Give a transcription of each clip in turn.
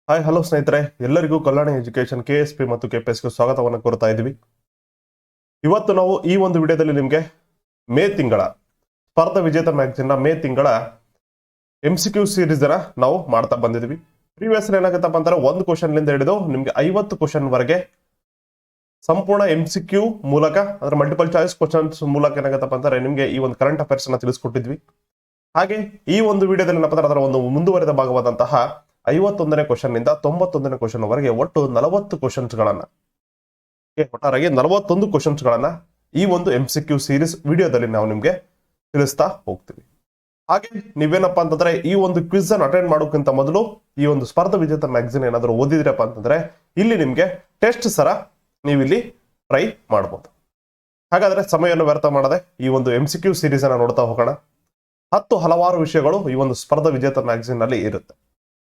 Hi hello ಸ್ನೇಹಿತರೆ, ಎಲ್ಲರಿಗೂ ಕಲ್ಯಾಣ education KSP ಮತ್ತು KPSಗೆ ಸ್ವಾಗತವನ್ನು ಕೋರ್ತಾ ಇದ್ವಿ. ಇವತ್ತು ನಾವು ಈ ಒಂದು ವಿಡಿಯೋದಲ್ಲಿ ನಿಮಗೆ ಮೇ ತಿಂಗಳ ಸ್ಪರ್ಧಾ ವಿಜೇತ ಮ್ಯಾಗಜಿನ್ ಮೇ ತಿಂಗಳ MCQ ಸೀರೀಸ್ ನಾವು ಮಾಡ್ತಾ ಬಂದಿದ್ವಿ. ಪ್ರೀವಿಯಸ್ ಏನಾಗುತ್ತಪ್ಪ ಅಂದ್ರೆ ಒಂದು ಕ್ವಶನ್ ಲಿಂದ ಹಿಡಿದು ನಿಮ್ಗೆ 50 ಕ್ವಶನ್ ವರೆಗೆ ಸಂಪೂರ್ಣ MCQ ಮೂಲಕ ಅಂದ್ರೆ ಮಲ್ಟಿಪಲ್ ಚಾಯ್ಸ್ ಕ್ವಶನ್ಸ್ ಮೂಲಕ ಏನಾಗುತ್ತಪ್ಪ ಅಂದ್ರೆ ನಿಮ್ಗೆ ಈ ಒಂದು ಕರೆಂಟ್ ಅಫೇರ್ಸ್ ಅನ್ನ ತಿಳಿಸ್ಕೊಟ್ಟಿದ್ವಿ. ಹಾಗೆ ಈ ಒಂದು ವಿಡಿಯೋದಲ್ಲಿ ಏನಪ್ಪ ಅಂದ್ರೆ ಅದರ ಒಂದು ಮುಂದುವರೆದ ಭಾಗವಾದಂತಹ 51ನೇ ಕ್ವಶನ್ ನಿಂದ 91ನೇ ಕ್ವಶನ್ ವರೆಗೆ ಒಟ್ಟು 40 ಕ್ವಶನ್ಸ್ ಗಳನ್ನ ಒಟ್ಟಾರೆಯಾಗಿ 41 ಕ್ವಶನ್ಸ್ ಗಳನ್ನ ಈ ಒಂದು MCQ ಸೀರೀಸ್ ವಿಡಿಯೋದಲ್ಲಿ ನಾವು ನಿಮ್ಗೆ ತಿಳಿಸ್ತಾ ಹೋಗ್ತೀವಿ. ಹಾಗೆ ನೀವೇನಪ್ಪಾ ಅಂತಂದ್ರೆ ಈ ಒಂದು ಕ್ವಿಜ್ ಅನ್ನು ಅಟೆಂಡ್ ಮಾಡೋಕ್ಕಿಂತ ಮೊದಲು ಈ ಒಂದು ಸ್ಪರ್ಧಾ ವಿಜೇತ ಮ್ಯಾಗಜಿನ್ ಏನಾದರೂ ಓದಿದ್ರಪ್ಪ ಅಂತಂದ್ರೆ ಇಲ್ಲಿ ನಿಮ್ಗೆ ಟೆಸ್ಟ್ ಸರ ನೀವಿಲ್ಲಿ ಟ್ರೈ ಮಾಡಬಹುದು. ಹಾಗಾದ್ರೆ ಸಮಯವನ್ನು ವ್ಯರ್ಥ ಮಾಡದೆ ಈ ಒಂದು MCQ ಸೀರೀಸ್ ಅನ್ನ ನೋಡ್ತಾ ಹೋಗೋಣ. ಹಲವಾರು ವಿಷಯಗಳು ಈ ಒಂದು ಸ್ಪರ್ಧಾ ವಿಜೇತ ಮ್ಯಾಗಜಿನ್ ನಲ್ಲಿ ಇರುತ್ತೆ.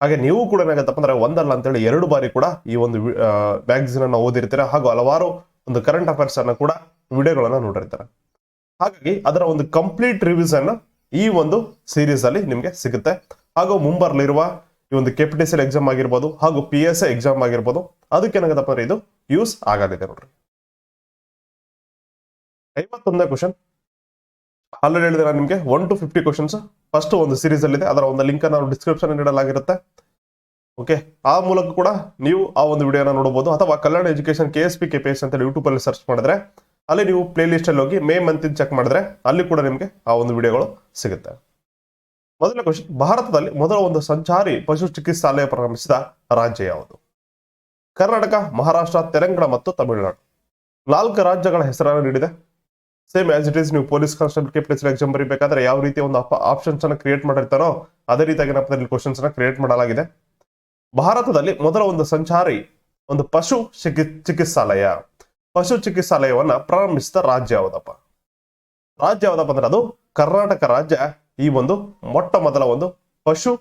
ಹಾಗೆ ನೀವು ಕೂಡ ಏನಾಗತ್ತಪ್ಪ ಅಂದ್ರೆ ಒಂದಲ್ಲ ಅಂತೇಳಿ 2 ಬಾರಿ ಕೂಡ ಈ ಒಂದು ಮ್ಯಾಗಜಿನ್ ಅನ್ನ ಓದಿರ್ತೀರ, ಹಾಗೂ ಹಲವಾರು ಒಂದು ಕರೆಂಟ್ ಅಫೇರ್ಸ್ ಅನ್ನ ಕೂಡ ವಿಡಿಯೋಗಳನ್ನ ನೋಡಿರ್ತಾರೆ. ಹಾಗಾಗಿ ಅದರ ಒಂದು ಕಂಪ್ಲೀಟ್ ರಿವಿಷನ್ ಈ ಒಂದು ಸೀರೀಸ್ ಅಲ್ಲಿ ನಿಮ್ಗೆ ಸಿಗುತ್ತೆ. ಹಾಗೂ ಮುಂಬರಲಿರುವ ಈ ಒಂದು KPTCL ಎಕ್ಸಾಮ್ ಆಗಿರ್ಬೋದು ಹಾಗೂ PSI ಎಕ್ಸಾಮ್ ಆಗಿರ್ಬೋದು ಅದಕ್ಕೆ ಏನಾಗತ್ತಪ್ಪ ಅಂದ್ರೆ ಇದು ಯೂಸ್ ಆಗಲಿದೆ ನೋಡ್ರಿ. 51ನೇ ಕ್ವಶನ್ ಆಲ್ರೆಡಿ ಹೇಳಿದ್ರೆ ನಾನು ನಿಮಗೆ 1 to 50 ಕ್ವಶನ್ಸ್ ಫಸ್ಟ್ ಒಂದು ಸೀರೀಸ್ ಅಲ್ಲಿ ಇದೆ. ಅದರ ಒಂದು ಲಿಂಕ್ ಅನ್ನು ಡಿಸ್ಕ್ರಿಪ್ಷನ್ ನೀಡಲಾಗಿರುತ್ತೆ. ಓಕೆ, ಆ ಮೂಲಕ ಕೂಡ ನೀವು ಆ ಒಂದು ವಿಡಿಯೋನ ನೋಡಬಹುದು, ಅಥವಾ ಕಲ್ಯಾಣ ಎಜುಕೇಶನ್ KSP KPS ಅಂತ ಯೂಟ್ಯೂಬ್ ಅಲ್ಲಿ ಸರ್ಚ್ ಮಾಡಿದ್ರೆ ಅಲ್ಲಿ ನೀವು ಪ್ಲೇ ಲಿಸ್ಟ್ ಅಲ್ಲಿ ಹೋಗಿ ಮೇ ಮಂತ್ ಚೆಕ್ ಮಾಡಿದ್ರೆ ಅಲ್ಲಿ ಕೂಡ ನಿಮಗೆ ಆ ಒಂದು ವಿಡಿಯೋಗಳು ಸಿಗುತ್ತೆ. ಮೊದಲನೇ ಕ್ವಶನ್, ಭಾರತದಲ್ಲಿ ಮೊದಲ ಒಂದು ಸಂಚಾರಿ ಪಶು ಚಿಕಿತ್ಸಾಲಯ ಪ್ರಾರಂಭಿಸಿದ ರಾಜ್ಯ ಯಾವುದು? ಕರ್ನಾಟಕ, ಮಹಾರಾಷ್ಟ್ರ, ತೆಲಂಗಾಣ ಮತ್ತು ತಮಿಳುನಾಡು. 4 ರಾಜ್ಯಗಳ ಹೆಸರನ್ನು ನೀಡಿದೆ. ಸೇಮ್ ಆಸ್ ಇಟ್ ಈಸ್ ನೀವು ಪೊಲೀಸ್ ಕಾನ್ಸ್ಟೇಬಲ್ KPTCL ಎಕ್ಸಾಮ್ ಬರೀಬೇಕಾದ್ರೆ ಯಾವ ರೀತಿ ಒಂದು ಆಪ್ಷನ್ಸ್ ಅನ್ನ ಕ್ರಿಯೇಟ್ ಮಾಡಿರ್ತಾರೋ ಅದೇ ರೀತಿಯಾಗಿ ಕ್ವಶನ್ಸ್ ಅನ್ನ ಕ್ರಿಯೇಟ್ ಮಾಡಲಾಗಿದೆ. ಭಾರತದಲ್ಲಿ ಮೊದಲ ಒಂದು ಸಂಚಾರಿ ಒಂದು ಪಶು ಚಿಕಿತ್ಸಾಲಯವನ್ನ ಪ್ರಾರಂಭಿಸಿದ ರಾಜ್ಯ ಯಾವ್ದಪ್ಪ? ಅಂದ್ರೆ ಅದು ಕರ್ನಾಟಕ ರಾಜ್ಯ ಈ ಒಂದು ಮೊಟ್ಟ ಮೊದಲ ಒಂದು ಪಶು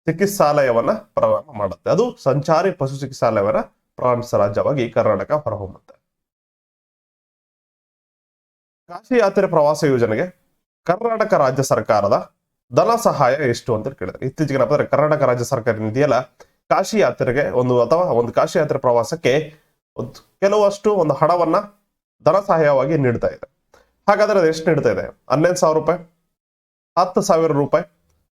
ಚಿಕಿತ್ಸಾಲಯವನ್ನ ಪ್ರಾರಂಭ ಮಾಡುತ್ತೆ. ಅದು ಸಂಚಾರಿ ಪಶು ಚಿಕಿತ್ಸಾಲಯವನ್ನ ಪ್ರಾರಂಭಿಸಿದ ರಾಜ್ಯವಾಗಿ ಕರ್ನಾಟಕ ಹೊರಹೊಮ್ಮುತ್ತೆ. ಕಾಶಿ ಯಾತ್ರೆ ಪ್ರವಾಸ ಯೋಜನೆಗೆ ಕರ್ನಾಟಕ ರಾಜ್ಯ ಸರ್ಕಾರದ ಧನ ಸಹಾಯ ಎಷ್ಟು ಅಂತ ಕೇಳಿದ್ರೆ, ಇತ್ತೀಚೆಗೆ ಕರ್ನಾಟಕ ರಾಜ್ಯ ಸರ್ಕಾರ ನಿಧಿಯಲ್ಲ ಕಾಶಿ ಯಾತ್ರೆಗೆ ಒಂದು ಕಾಶಿ ಯಾತ್ರೆ ಪ್ರವಾಸಕ್ಕೆ ಕೆಲವಷ್ಟು ಒಂದು ಹಣವನ್ನ ಧನ ಸಹಾಯವಾಗಿ ನೀಡ್ತಾ ಇದೆ. ಹಾಗಾದ್ರೆ ಅದು ಎಷ್ಟು ನೀಡ್ತಾ ಇದೆ? 11,000 ರೂಪಾಯಿ, 10,000 ರೂಪಾಯಿ,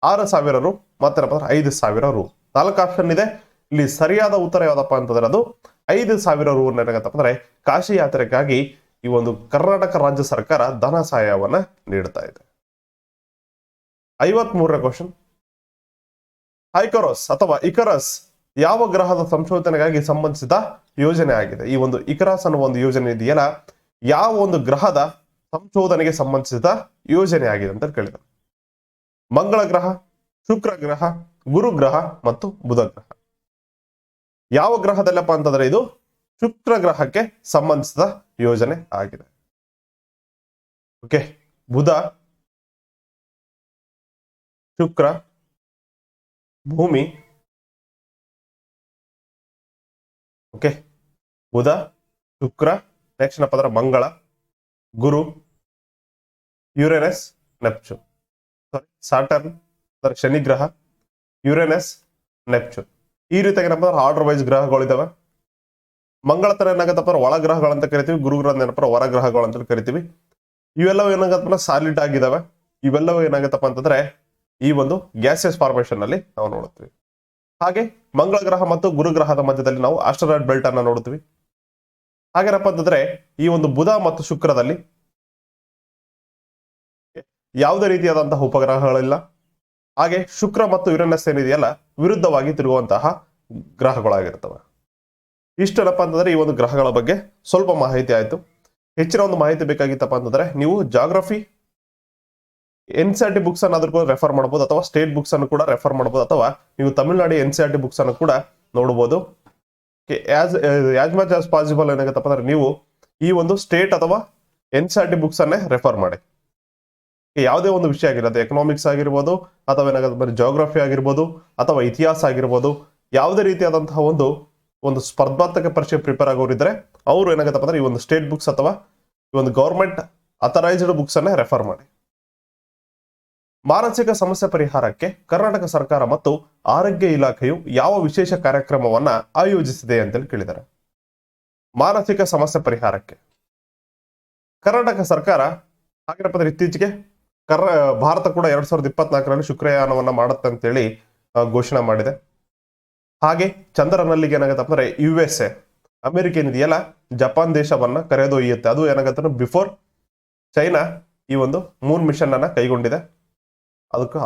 6,000 ರು, ಮತ್ತೆ 5,000 ರು. 4 ಆಪ್ಷನ್ ಇದೆ. ಇಲ್ಲಿ ಸರಿಯಾದ ಉತ್ತರ ಯಾವ್ದಪ್ಪ ಅಂತಂದ್ರೆ ಅದು 5,000 ರು ಏನಾಗತ್ತಪ್ಪ ಅಂದ್ರೆ ಕಾಶಿ ಯಾತ್ರೆಗಾಗಿ ಈ ಒಂದು ಕರ್ನಾಟಕ ರಾಜ್ಯ ಸರ್ಕಾರ ಧನ ಸಹಾಯವನ್ನ ನೀಡ್ತಾ ಇದೆ. 53ನೇ ಕ್ವಶನ್, ಐಕರೋಸ್ ಅಥವಾ ಇಕರಸ್ ಯಾವ ಗ್ರಹದ ಸಂಶೋಧನೆಗಾಗಿ ಸಂಬಂಧಿಸಿದ ಯೋಜನೆ ಆಗಿದೆ? ಈ ಒಂದು ಇಕರಾಸ್ ಅನ್ನುವ ಒಂದು ಯೋಜನೆ ಇದೆಯಲ್ಲ, ಯಾವ ಒಂದು ಗ್ರಹದ ಸಂಶೋಧನೆಗೆ ಸಂಬಂಧಿಸಿದ ಯೋಜನೆ ಆಗಿದೆ ಅಂತ ಕೇಳಿದ. ಮಂಗಳ ಗ್ರಹ, ಶುಕ್ರ ಗ್ರಹ, ಗುರು ಗ್ರಹ ಮತ್ತು ಬುಧ ಗ್ರಹ. ಯಾವ ಗ್ರಹದಲ್ಲಪ್ಪ ಅಂತಂದ್ರೆ ಇದು ಶುಕ್ರ ಗ್ರಹಕ್ಕೆ ಸಂಬಂಧಿಸಿದ ಯೋಜನೆ ಆಗಿದೆ. ಓಕೆ, ಬುಧ, ಶುಕ್ರ, ಭೂಮಿ. ಓಕೆ, ಬುಧ, ಶುಕ್ರ, ನೆಕ್ಸ್ಟ್ ಏನಪ್ಪ ಅಂದ್ರೆ ಮಂಗಳ, ಗುರು, ಯುರೇನಸ್, ನೆಪ್ಚೂನ್. ಸಾಟರ್ನ್ ಅಂದ್ರೆ ಶನಿ ಗ್ರಹ, ಯುರೇನಸ್, ನೆಪ್ಚೂನ್. ಈ ರೀತಿಯಾಗಿ ಏನಪ್ಪ ಆರ್ಡರ್ ವೈಸ್ ಗ್ರಹಗಳಿದಾವೆ. ಮಂಗಳ ತರ ಏನಾಗತ್ತಪ್ಪ ಒಳ ಗ್ರಹಗಳಂತ ಕರಿತೀವಿ, ಗುರುಗ್ರಹ ಏನಪ್ಪ ಹೊರ ಗ್ರಹಗಳು ಅಂತ ಕರಿತೀವಿ. ಇವೆಲ್ಲವೂ ಏನಾಗತ್ತಪ್ಪ ಸಾಲಿಡ್ ಆಗಿದಾವೆ. ಇವೆಲ್ಲವೂ ಏನಾಗತ್ತಪ್ಪ ಅಂತಂದ್ರೆ ಈ ಒಂದು ಗ್ಯಾಸಿಯಸ್ ಫಾರ್ಮೇಶನ್ ಅಲ್ಲಿ ನಾವು ನೋಡುತ್ತೀವಿ. ಹಾಗೆ ಮಂಗಳ ಗ್ರಹ ಮತ್ತು ಗುರುಗ್ರಹದ ಮಧ್ಯದಲ್ಲಿ ನಾವು ಆಸ್ಟರಾಯ್ಡ್ ಬೆಲ್ಟ್ ಅನ್ನ ನೋಡುತ್ತೀವಿ. ಹಾಗೇನಪ್ಪ ಅಂತಂದ್ರೆ ಈ ಒಂದು ಬುಧ ಮತ್ತು ಶುಕ್ರದಲ್ಲಿ ಯಾವುದೇ ರೀತಿಯಾದಂತಹ ಉಪಗ್ರಹಗಳಿಲ್ಲ. ಹಾಗೆ ಶುಕ್ರ ಮತ್ತು ಯುರೇನಸ್ ಏನಿದೆಯಲ್ಲ ವಿರುದ್ಧವಾಗಿ ತಿರುಗುವಂತಹ ಗ್ರಹಗಳಾಗಿರ್ತವೆ. ಇಷ್ಟೇನಪ್ಪ ಅಂತಂದ್ರೆ ಈ ಒಂದು ಗ್ರಹಗಳ ಬಗ್ಗೆ ಸ್ವಲ್ಪ ಮಾಹಿತಿ ಆಯ್ತು. ಹೆಚ್ಚಿನ ಒಂದು ಮಾಹಿತಿ ಬೇಕಾಗಿತ್ತಪ್ಪ ಅಂತಂದ್ರೆ ನೀವು ಜಾಗ್ರಫಿ NCERT ಬುಕ್ಸ್ ಅನ್ನು ರೆಫರ್ ಮಾಡಬಹುದು, ಅಥವಾ ಸ್ಟೇಟ್ ಬುಕ್ಸ್ ಅನ್ನು ಕೂಡ ರೆಫರ್ ಮಾಡಬಹುದು, ಅಥವಾ ನೀವು ತಮಿಳುನಾಡು NCERT ಬುಕ್ಸ್ ಅನ್ನು ಕೂಡ ನೋಡಬಹುದು. ಆಸ್ ಮಚ್ ಆಸ್ ಪಾಸಿಬಲ್ ಏನಾಗತ್ತಪ್ಪ ಅಂದ್ರೆ ನೀವು ಈ ಒಂದು ಸ್ಟೇಟ್ ಅಥವಾ NCERT ಬುಕ್ಸ್ ಅನ್ನೇ ರೆಫರ್ ಮಾಡಿ. ಯಾವುದೇ ಒಂದು ವಿಷಯ ಆಗಿರೋದು, ಎಕನಾಮಿಕ್ಸ್ ಆಗಿರ್ಬೋದು, ಅಥವಾ ಏನಾಗುತ್ತೆ ಜಾಗ್ರಫಿ ಆಗಿರ್ಬೋದು, ಅಥವಾ ಇತಿಹಾಸ ಆಗಿರ್ಬೋದು, ಯಾವುದೇ ರೀತಿಯಾದಂತಹ ಒಂದು ಸ್ಪರ್ಧಾತ್ಮಕ ಪರೀಕ್ಷೆ ಪ್ರಿಪೇರ್ ಆಗೋರಿದ್ರೆ ಅವರು ಏನಾಗತ್ತಪ್ಪ ಅಂದ್ರೆ ಈ ಒಂದು ಸ್ಟೇಟ್ ಬುಕ್ಸ್ ಅಥವಾ ಈ ಒಂದು ಗವರ್ಮೆಂಟ್ ಅಥರೈಸ್ಡ್ ಬುಕ್ಸ್ ಅನ್ನೇ ರೆಫರ್ ಮಾಡಿ. ಮಾನಸಿಕ ಸಮಸ್ಯೆ ಪರಿಹಾರಕ್ಕೆ ಕರ್ನಾಟಕ ಸರ್ಕಾರ ಮತ್ತು ಆರೋಗ್ಯ ಇಲಾಖೆಯು ಯಾವ ವಿಶೇಷ ಕಾರ್ಯಕ್ರಮವನ್ನ ಆಯೋಜಿಸಿದೆ ಅಂತೇಳಿ ಕೇಳಿದ್ದಾರೆ. ಮಾನಸಿಕ ಸಮಸ್ಯೆ ಪರಿಹಾರಕ್ಕೆ ಕರ್ನಾಟಕ ಸರ್ಕಾರ ಹಾಗೇನಪ್ಪ ಅಂದ್ರೆ ಇತ್ತೀಚೆಗೆ ಭಾರತ ಕೂಡ 2024ರಲ್ಲಿ ಶುಕ್ರಯಾನವನ್ನ ಮಾಡುತ್ತೆ ಅಂತೇಳಿ ಘೋಷಣೆ ಮಾಡಿದೆ. ಹಾಗೆ ಚಂದ್ರನಲ್ಲಿಗೆ ಏನಾಗತ್ತಪ್ಪ ಅಂದ್ರೆ USA ಅಮೆರಿಕ ಏನಿದೆಯಲ್ಲ ಜಪಾನ್ ದೇಶವನ್ನ ಕರೆದೊಯ್ಯುತ್ತೆ. ಅದು ಏನಾಗತ್ತೆ ಬಿಫೋರ್ ಚೈನಾ ಈ ಒಂದು ಮೂನ್ ಮಿಷನ್ ಅನ್ನ ಕೈಗೊಂಡಿದೆ.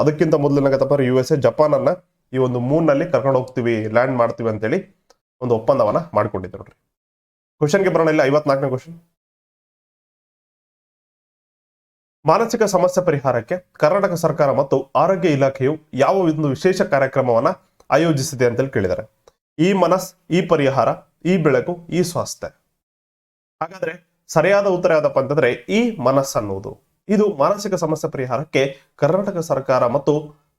ಅದಕ್ಕಿಂತ ಮೊದಲು ಏನಾಗತ್ತಪ್ಪ USA ಜಪಾನ್ ಅನ್ನ ಈ ಒಂದು ಮೂನ್ ನಲ್ಲಿ ಕರ್ಕೊಂಡು ಹೋಗ್ತೀವಿ, ಲ್ಯಾಂಡ್ ಮಾಡ್ತೀವಿ ಅಂತೇಳಿ ಒಂದು ಒಪ್ಪಂದವನ್ನ ಮಾಡ್ಕೊಂಡಿದೆ ನೋಡ್ರಿ. ಕ್ವಶನ್ಗೆ ಬರೋಣ. ಇಲ್ಲ 54ನೇ ಕ್ವಶನ್. ಮಾನಸಿಕ ಸಮಸ್ಯೆ ಪರಿಹಾರಕ್ಕೆ ಕರ್ನಾಟಕ ಸರ್ಕಾರ ಮತ್ತು ಆರೋಗ್ಯ ಇಲಾಖೆಯು ಯಾವ ಒಂದು ವಿಶೇಷ ಕಾರ್ಯಕ್ರಮವನ್ನ ಆಯೋಜಿಸಿದೆ ಅಂತೇಳಿ ಕೇಳಿದ್ದಾರೆ. ಈ ಮನಸ್, ಈ ಪರಿಹಾರ, ಈ ಬೆಳಕು, ಈ ಸ್ವಾಸ್ಥ್ಯ. ಹಾಗಾದ್ರೆ ಸರಿಯಾದ ಉತ್ತರ ಯಾವ್ದಪ್ಪ ಅಂತಂದ್ರೆ ಈ ಮನಸ್ಸು ಅನ್ನುವುದು. ಇದು ಮಾನಸಿಕ ಸಮಸ್ಯೆ ಪರಿಹಾರಕ್ಕೆ ಕರ್ನಾಟಕ ಸರ್ಕಾರ ಮತ್ತು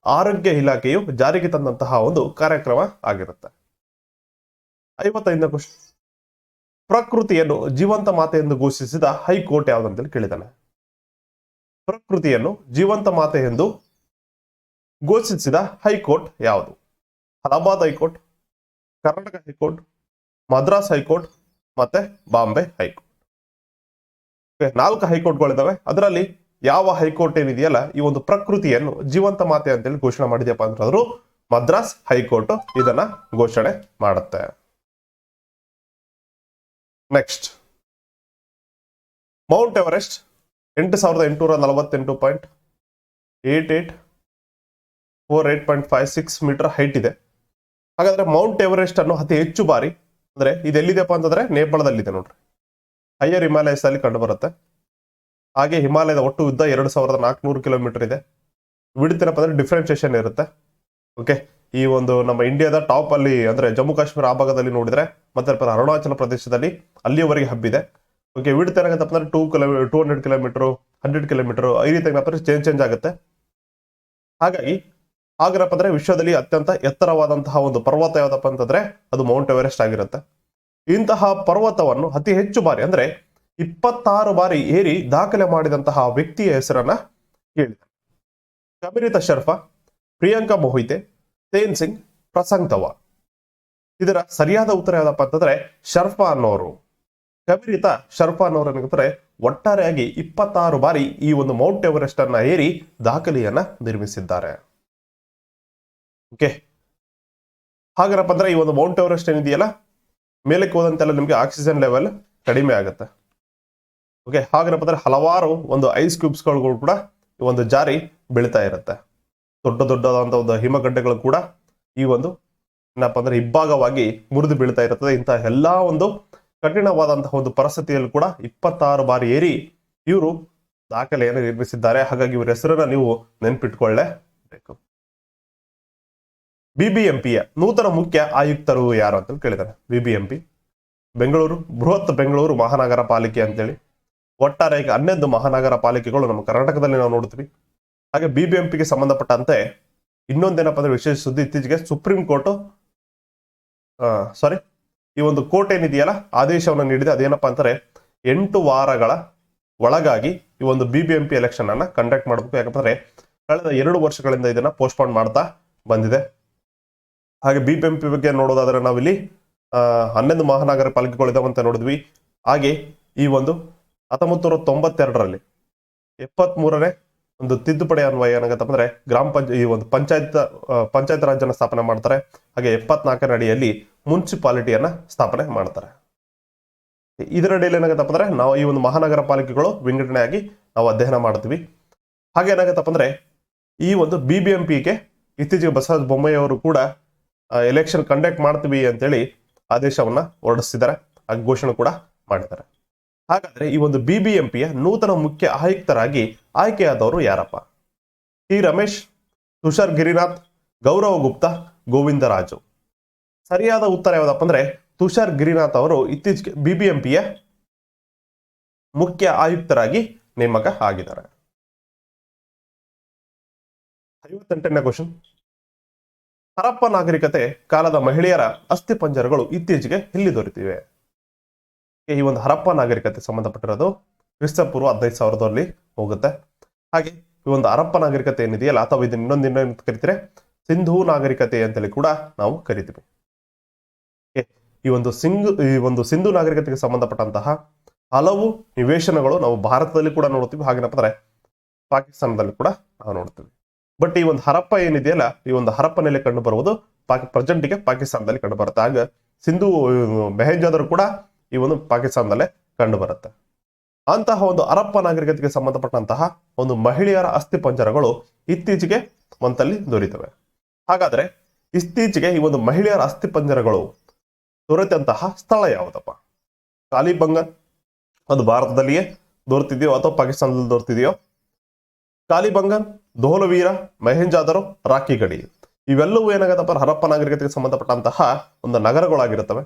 ಆರೋಗ್ಯ ಇಲಾಖೆಯು ಜಾರಿಗೆ ತಂದಂತಹ ಒಂದು ಕಾರ್ಯಕ್ರಮ ಆಗಿರುತ್ತೆ. 55ನೇ ಕ್ವಶನ್. ಪ್ರಕೃತಿಯನ್ನು ಜೀವಂತ ಮಾತೆ ಎಂದು ಘೋಷಿಸಿದ ಹೈಕೋರ್ಟ್ ಯಾವುದಂತೇಳಿ ಕೇಳಿದ್ದಾನೆ. ಪ್ರಕೃತಿಯನ್ನು ಜೀವಂತ ಮಾತೆ ಎಂದು ಘೋಷಿಸಿದ ಹೈಕೋರ್ಟ್ ಯಾವುದು? Allahabad high court, Karnataka high court, Madras high court ಮತ್ತೆ ಬಾಂಬೆ ಹೈಕೋರ್ಟ್. 4 ಹೈಕೋರ್ಟ್ಗಳಿದಾವೆ. ಅದರಲ್ಲಿ ಯಾವ ಹೈಕೋರ್ಟ್ ಏನಿದೆಯಲ್ಲ ಈ ಒಂದು ಪ್ರಕೃತಿಯನ್ನು ಜೀವಂತ ಮಾತೆ ಅಂತೇಳಿ ಘೋಷಣೆ ಮಾಡಿದ್ಯಪ್ಪ ಅಂದ್ರೆ ಮದ್ರಾಸ್ ಹೈಕೋರ್ಟ್ ಇದನ್ನ ಘೋಷಣೆ ಮಾಡುತ್ತೆ. Next, mount Everest 8848.8848.56 metre height ಇದೆ. ಹಾಗಾದ್ರೆ ಮೌಂಟ್ ಎವರೆಸ್ಟ್ ಅನ್ನು ಅತಿ ಹೆಚ್ಚು ಬಾರಿ ಅಂದ್ರೆ ಇದು ಎಲ್ಲಿದೆಪ್ಪ ಅಂತಂದ್ರೆ ನೇಪಾಳದಲ್ಲಿದೆ ನೋಡ್ರಿ. ಹೈಯರ್ ಹಿಮಾಲಯಸ್ ಅಲ್ಲಿ ಕಂಡು ಬರುತ್ತೆ. ಹಾಗೆ ಹಿಮಾಲಯದ ಒಟ್ಟು ಉದ್ದ 2400 ಕಿಲೋಮೀಟರ್ ಇದೆ. ವಿಡ್ತ್ ಅಂದ್ರೆ ಡಿಫ್ರೆನ್ಸಿಯೇಷನ್ ಇರುತ್ತೆ. ಓಕೆ, ಈ ಒಂದು ನಮ್ಮ ಇಂಡಿಯಾದ ಟಾಪ್ ಅಲ್ಲಿ ಅಂದ್ರೆ ಜಮ್ಮು ಕಾಶ್ಮೀರ ಆ ಭಾಗದಲ್ಲಿ ನೋಡಿದ್ರೆ ಮತ್ತೆ ಅರುಣಾಚಲ ಪ್ರದೇಶದಲ್ಲಿ ಅಲ್ಲಿಯವರೆಗೆ ಹಬ್ಬಿದೆ. ಓಕೆ, ವಿಡ್ತ್ ಏನಾಗತ್ತಪ್ಪ ಅಂದ್ರೆ 200 ಕಿಲೋಮೀಟರ್, 100 ಕಿಲೋಮೀಟರ್ ಈ ರೀತಿ ಚೇಂಜ್ ಆಗುತ್ತೆ. ಹಾಗಾಗಿ ಆಗರಪ್ಪ ಅಂದ್ರೆ ವಿಶ್ವದಲ್ಲಿ ಅತ್ಯಂತ ಎತ್ತರವಾದಂತಹ ಒಂದು ಪರ್ವತ ಯಾವ್ದಪ್ಪ ಅಂತಂದ್ರೆ ಅದು ಮೌಂಟ್ ಎವರೆಸ್ಟ್ ಆಗಿರುತ್ತೆ. ಇಂತಹ ಪರ್ವತವನ್ನು ಅತಿ ಹೆಚ್ಚು ಬಾರಿ ಅಂದ್ರೆ 26 ಬಾರಿ ಏರಿ ದಾಖಲೆ ಮಾಡಿದಂತಹ ವ್ಯಕ್ತಿಯ ಹೆಸರನ್ನ ಕೇಳಿದೆ. ಕಬಿರಿತ ಶರ್ಫಾ, ಪ್ರಿಯಾಂಕಾ ಮೊಹಿತೆ, ತೇನ್ ಸಿಂಗ್, ಪ್ರಸಂಗ್ ತವಾ. ಇದರ ಸರಿಯಾದ ಉತ್ತರ ಯಾವ್ದಪ್ಪ ಅಂತಂದ್ರೆ ಶರ್ಫಾ ಅನ್ನೋರು. ಕಬಿರಿತ ಶರ್ಫಾ ಅನ್ನೋರು ಏನಾಗುತ್ತೆ ಒಟ್ಟಾರೆಯಾಗಿ 26 ಬಾರಿ ಈ ಒಂದು ಮೌಂಟ್ ಎವರೆಸ್ಟ್ ಅನ್ನ ಏರಿ ದಾಖಲೆಯನ್ನ ನಿರ್ಮಿಸಿದ್ದಾರೆ. ಓಕೆ, ಹಾಗೇನಪ್ಪ ಅಂದ್ರೆ ಈ ಒಂದು ಮೌಂಟ್ ಎವರೆಸ್ಟ್ ಏನಿದೆಯಲ್ಲ ಮೇಲಕ್ಕೆ ಹೋದಂತೆಲ್ಲ ನಿಮಗೆ ಆಕ್ಸಿಜನ್ ಲೆವೆಲ್ ಕಡಿಮೆ ಆಗುತ್ತೆ. ಓಕೆ, ಹಾಗೇನಪ್ಪ ಅಂದ್ರೆ ಹಲವಾರು ಒಂದು ಐಸ್ ಕ್ಯೂಬ್ಸ್ಗಳು ಕೂಡ ಒಂದು ಜಾರಿ ಬೀಳ್ತಾ ಇರುತ್ತೆ. ದೊಡ್ಡ ದೊಡ್ಡದಾದಂತಹ ಒಂದು ಹಿಮಗಡ್ಡೆಗಳು ಕೂಡ ಈ ಒಂದು ಏನಪ್ಪ ಅಂದ್ರೆ ಇಬ್ಬಾಗವಾಗಿ ಮುರಿದು ಬೀಳ್ತಾ ಇರುತ್ತದೆ. ಇಂತಹ ಎಲ್ಲಾ ಒಂದು ಕಠಿಣವಾದಂತಹ ಒಂದು ಪರಿಸ್ಥಿತಿಯಲ್ಲಿ ಕೂಡ 26 ಬಾರಿ ಏರಿ ಇವರು ದಾಖಲೆಯನ್ನು ನಿರ್ಮಿಸಿದ್ದಾರೆ. ಹಾಗಾಗಿ ಇವರ ಹೆಸರನ್ನ ನೀವು ನೆನ್ಪಿಟ್ಕೊಳ್ಳೇಬೇಕು. ಬಿಬಿಎಂಪಿಯ ನೂತನ ಮುಖ್ಯ ಆಯುಕ್ತರು ಯಾರು ಅಂತ ಕೇಳಿದ್ದಾರೆ. ಬಿಬಿಎಂಪಿ ಬೆಂಗಳೂರು ಬೃಹತ್ ಬೆಂಗಳೂರು ಮಹಾನಗರ ಪಾಲಿಕೆ ಅಂತೇಳಿ ಒಟ್ಟಾರೆ 11 ಮಹಾನಗರ ಪಾಲಿಕೆಗಳು ನಮ್ಮ ಕರ್ನಾಟಕದಲ್ಲಿ ನಾವು ನೋಡ್ತೀವಿ. ಹಾಗೆ ಬಿಬಿಎಂಪಿಗೆ ಸಂಬಂಧಪಟ್ಟಂತೆ ಇನ್ನೊಂದೇನಪ್ಪ ಅಂದ್ರೆ ವಿಶೇಷ ಸುದ್ದಿ, ಇತ್ತೀಚೆಗೆ ಸುಪ್ರೀಂ ಕೋರ್ಟ್ ಈ ಒಂದು ಕೋರ್ಟ್ ಏನಿದೆಯಲ್ಲ ಆದೇಶವನ್ನು ನೀಡಿದೆ. ಅದೇನಪ್ಪಾ ಅಂತಾರೆ 8 ವಾರಗಳ ಒಳಗಾಗಿ ಈ ಒಂದು ಬಿಬಿಎಂಪಿ ಎಲೆಕ್ಷನ್ ಅನ್ನ ಕಂಡಕ್ಟ್ ಮಾಡಬೇಕು. ಯಾಕಂದ್ರೆ ಕಳೆದ 2 ವರ್ಷಗಳಿಂದ ಇದನ್ನ ಪೋಸ್ಟ್ಪೋನ್ ಮಾಡ್ತಾ ಬಂದಿದೆ. ಹಾಗೆ ಬಿಬಿಎಂಪಿ ಬಗ್ಗೆ ನೋಡೋದಾದ್ರೆ ನಾವಿಲ್ಲಿ 11 ಮಹಾನಗರ ಪಾಲಿಕೆಗಳಿದಾವೆ ಅಂತ ನೋಡಿದ್ವಿ. ಹಾಗೆ ಈ ಒಂದು 1992ರಲ್ಲಿ 73ನೇ ಒಂದು ತಿದ್ದುಪಡಿ ಅನ್ವಯ ಏನಾಗತ್ತಪ್ಪ ಅಂದ್ರೆ ಈ ಒಂದು ಪಂಚಾಯತ್ ರಾಜ್ಯನ ಸ್ಥಾಪನೆ ಮಾಡ್ತಾರೆ. ಹಾಗೆ 74ನೇ ಅಡಿಯಲ್ಲಿ ಮುನ್ಸಿಪಾಲಿಟಿಯನ್ನ ಸ್ಥಾಪನೆ ಮಾಡ್ತಾರೆ. ಇದರ ಅಡಿಯಲ್ಲಿ ಏನಾಗತ್ತಪ್ಪ ಅಂದ್ರೆ ನಾವು ಈ ಒಂದು ಮಹಾನಗರ ಪಾಲಿಕೆಗಳು ವಿಂಗಡಣೆಯಾಗಿ ನಾವು ಅಧ್ಯಯನ ಮಾಡ್ತೀವಿ. ಹಾಗೆ ಏನಾಗತ್ತಪ್ಪ ಅಂದ್ರೆ ಈ ಒಂದು ಬಿಬಿಎಂಪಿಗೆ ಇತ್ತೀಚೆಗೆ ಬಸವರಾಜ ಬೊಮ್ಮಾಯಿ ಅವರು ಕೂಡ ಎಲೆಕ್ಷನ್ ಕಂಡಕ್ಟ್ ಮಾಡ್ತೀವಿ ಅಂತೇಳಿ ಆದೇಶವನ್ನ ಹೊರಡಿಸಿದ್ದಾರೆ, ಘೋಷಣೆ ಕೂಡ ಮಾಡಿದ್ದಾರೆ. ಹಾಗಾದ್ರೆ ಈ ಒಂದು ಬಿಬಿಎಂಪಿಯ ನೂತನ ಮುಖ್ಯ ಆಯುಕ್ತರಾಗಿ ಆಯ್ಕೆಯಾದವರು ಯಾರಪ್ಪ? ಟಿ ರಮೇಶ್, ತುಷಾರ್ ಗಿರಿನಾಥ್, ಗೌರವ್ ಗುಪ್ತಾ, ಗೋವಿಂದರಾಜು. ಸರಿಯಾದ ಉತ್ತರ ಯಾವ್ದಪ್ಪ ಅಂದ್ರೆ ತುಷಾರ್ ಗಿರಿನಾಥ್ ಅವರು ಇತ್ತೀಚೆಗೆ ಬಿಬಿಎಂಪಿಯ ಮುಖ್ಯ ಆಯುಕ್ತರಾಗಿ ನೇಮಕ ಆಗಿದ್ದಾರೆ. 58ನೇ ಕ್ವಶನ್. ಹರಪ್ಪ ನಾಗರಿಕತೆ ಕಾಲದ ಮಹಿಳೆಯರ ಅಸ್ಥಿಪಂಜರಗಳು ಇತ್ತೀಚೆಗೆ ಎಲ್ಲಿ ದೊರೆತಿವೆ? ಈ ಒಂದು ಹರಪ್ಪ ನಾಗರಿಕತೆ ಸಂಬಂಧಪಟ್ಟಿರೋದು ಕ್ರಿಸ್ತಪೂರ್ವ 15,000ರಲ್ಲಿ ಹೋಗುತ್ತೆ. ಹಾಗೆ ಈ ಒಂದು ಹರಪ್ಪ ನಾಗರಿಕತೆ ಏನಿದೆಯಲ್ಲ, ಅಥವಾ ಇದನ್ನ ಇನ್ನೊಂದು ಕರಿತೀರಿ ಸಿಂಧೂ ನಾಗರಿಕತೆ ಅಂತೇಳಿ ಕೂಡ ನಾವು ಕರಿತೀವಿ. ಈ ಒಂದು ಸಿಂಧು ನಾಗರಿಕತೆಗೆ ಸಂಬಂಧಪಟ್ಟಂತಹ ಹಲವು ನಿವೇಶನಗಳು ನಾವು ಭಾರತದಲ್ಲಿ ಕೂಡ ನೋಡ್ತೀವಿ, ಹಾಗೇನಪ್ಪ ಅಂದ್ರೆ ಪಾಕಿಸ್ತಾನದಲ್ಲಿ ಕೂಡ ನಾವು ನೋಡ್ತೀವಿ. ಬಟ್ ಈ ಒಂದು ಹರಪ್ಪ ಏನಿದೆಯಲ್ಲ, ಈ ಒಂದು ಹರಪ್ಪನಲ್ಲಿ ಕಂಡು ಬರುವುದು ಪ್ರೆಸೆಂಟ್ಗೆ ಪಾಕಿಸ್ತಾನದಲ್ಲಿ ಕಂಡು ಬರುತ್ತೆ. ಆಗ ಸಿಂಧು ಮೊಹೆಂಜೋದಾರೋ ಕೂಡ ಈ ಒಂದು ಪಾಕಿಸ್ತಾನದಲ್ಲೇ ಕಂಡು ಬರುತ್ತೆ. ಅಂತಹ ಒಂದು ಹರಪ್ಪ ನಾಗರಿಕತೆಗೆ ಸಂಬಂಧಪಟ್ಟಂತಹ ಒಂದು ಮಹಿಳೆಯರ ಅಸ್ಥಿ ಪಂಜರಗಳು ಇತ್ತೀಚೆಗೆ ಒಂದಲ್ಲಿ ದೊರೆಯುತ್ತವೆ. ಹಾಗಾದ್ರೆ ಇತ್ತೀಚೆಗೆ ಈ ಒಂದು ಮಹಿಳೆಯರ ಅಸ್ಥಿ ಪಂಜರಗಳು ದೊರೆತಂತಹ ಸ್ಥಳ ಯಾವುದಪ್ಪ? ಕಾಲಿಬಂಗನ್ ಅದು ಭಾರತದಲ್ಲಿಯೇ ದೊರೆತಿದೆಯೋ ಅಥವಾ ಪಾಕಿಸ್ತಾನದಲ್ಲಿ ದೊರೆತಿದೆಯೋ? ಕಾಲಿಬಂಗನ್, ಧೋಲವೀರ, ಮೊಹೆಂಜೋದಾರೋ, ರಾಕಿ ಗಡಿ ಇವೆಲ್ಲವೂ ಏನಾಗತ್ತಪ್ಪ ಹರಪ್ಪ ನಾಗರಿಕತೆಗೆ ಸಂಬಂಧಪಟ್ಟಂತಹ ಒಂದು ನಗರಗಳಾಗಿರುತ್ತವೆ.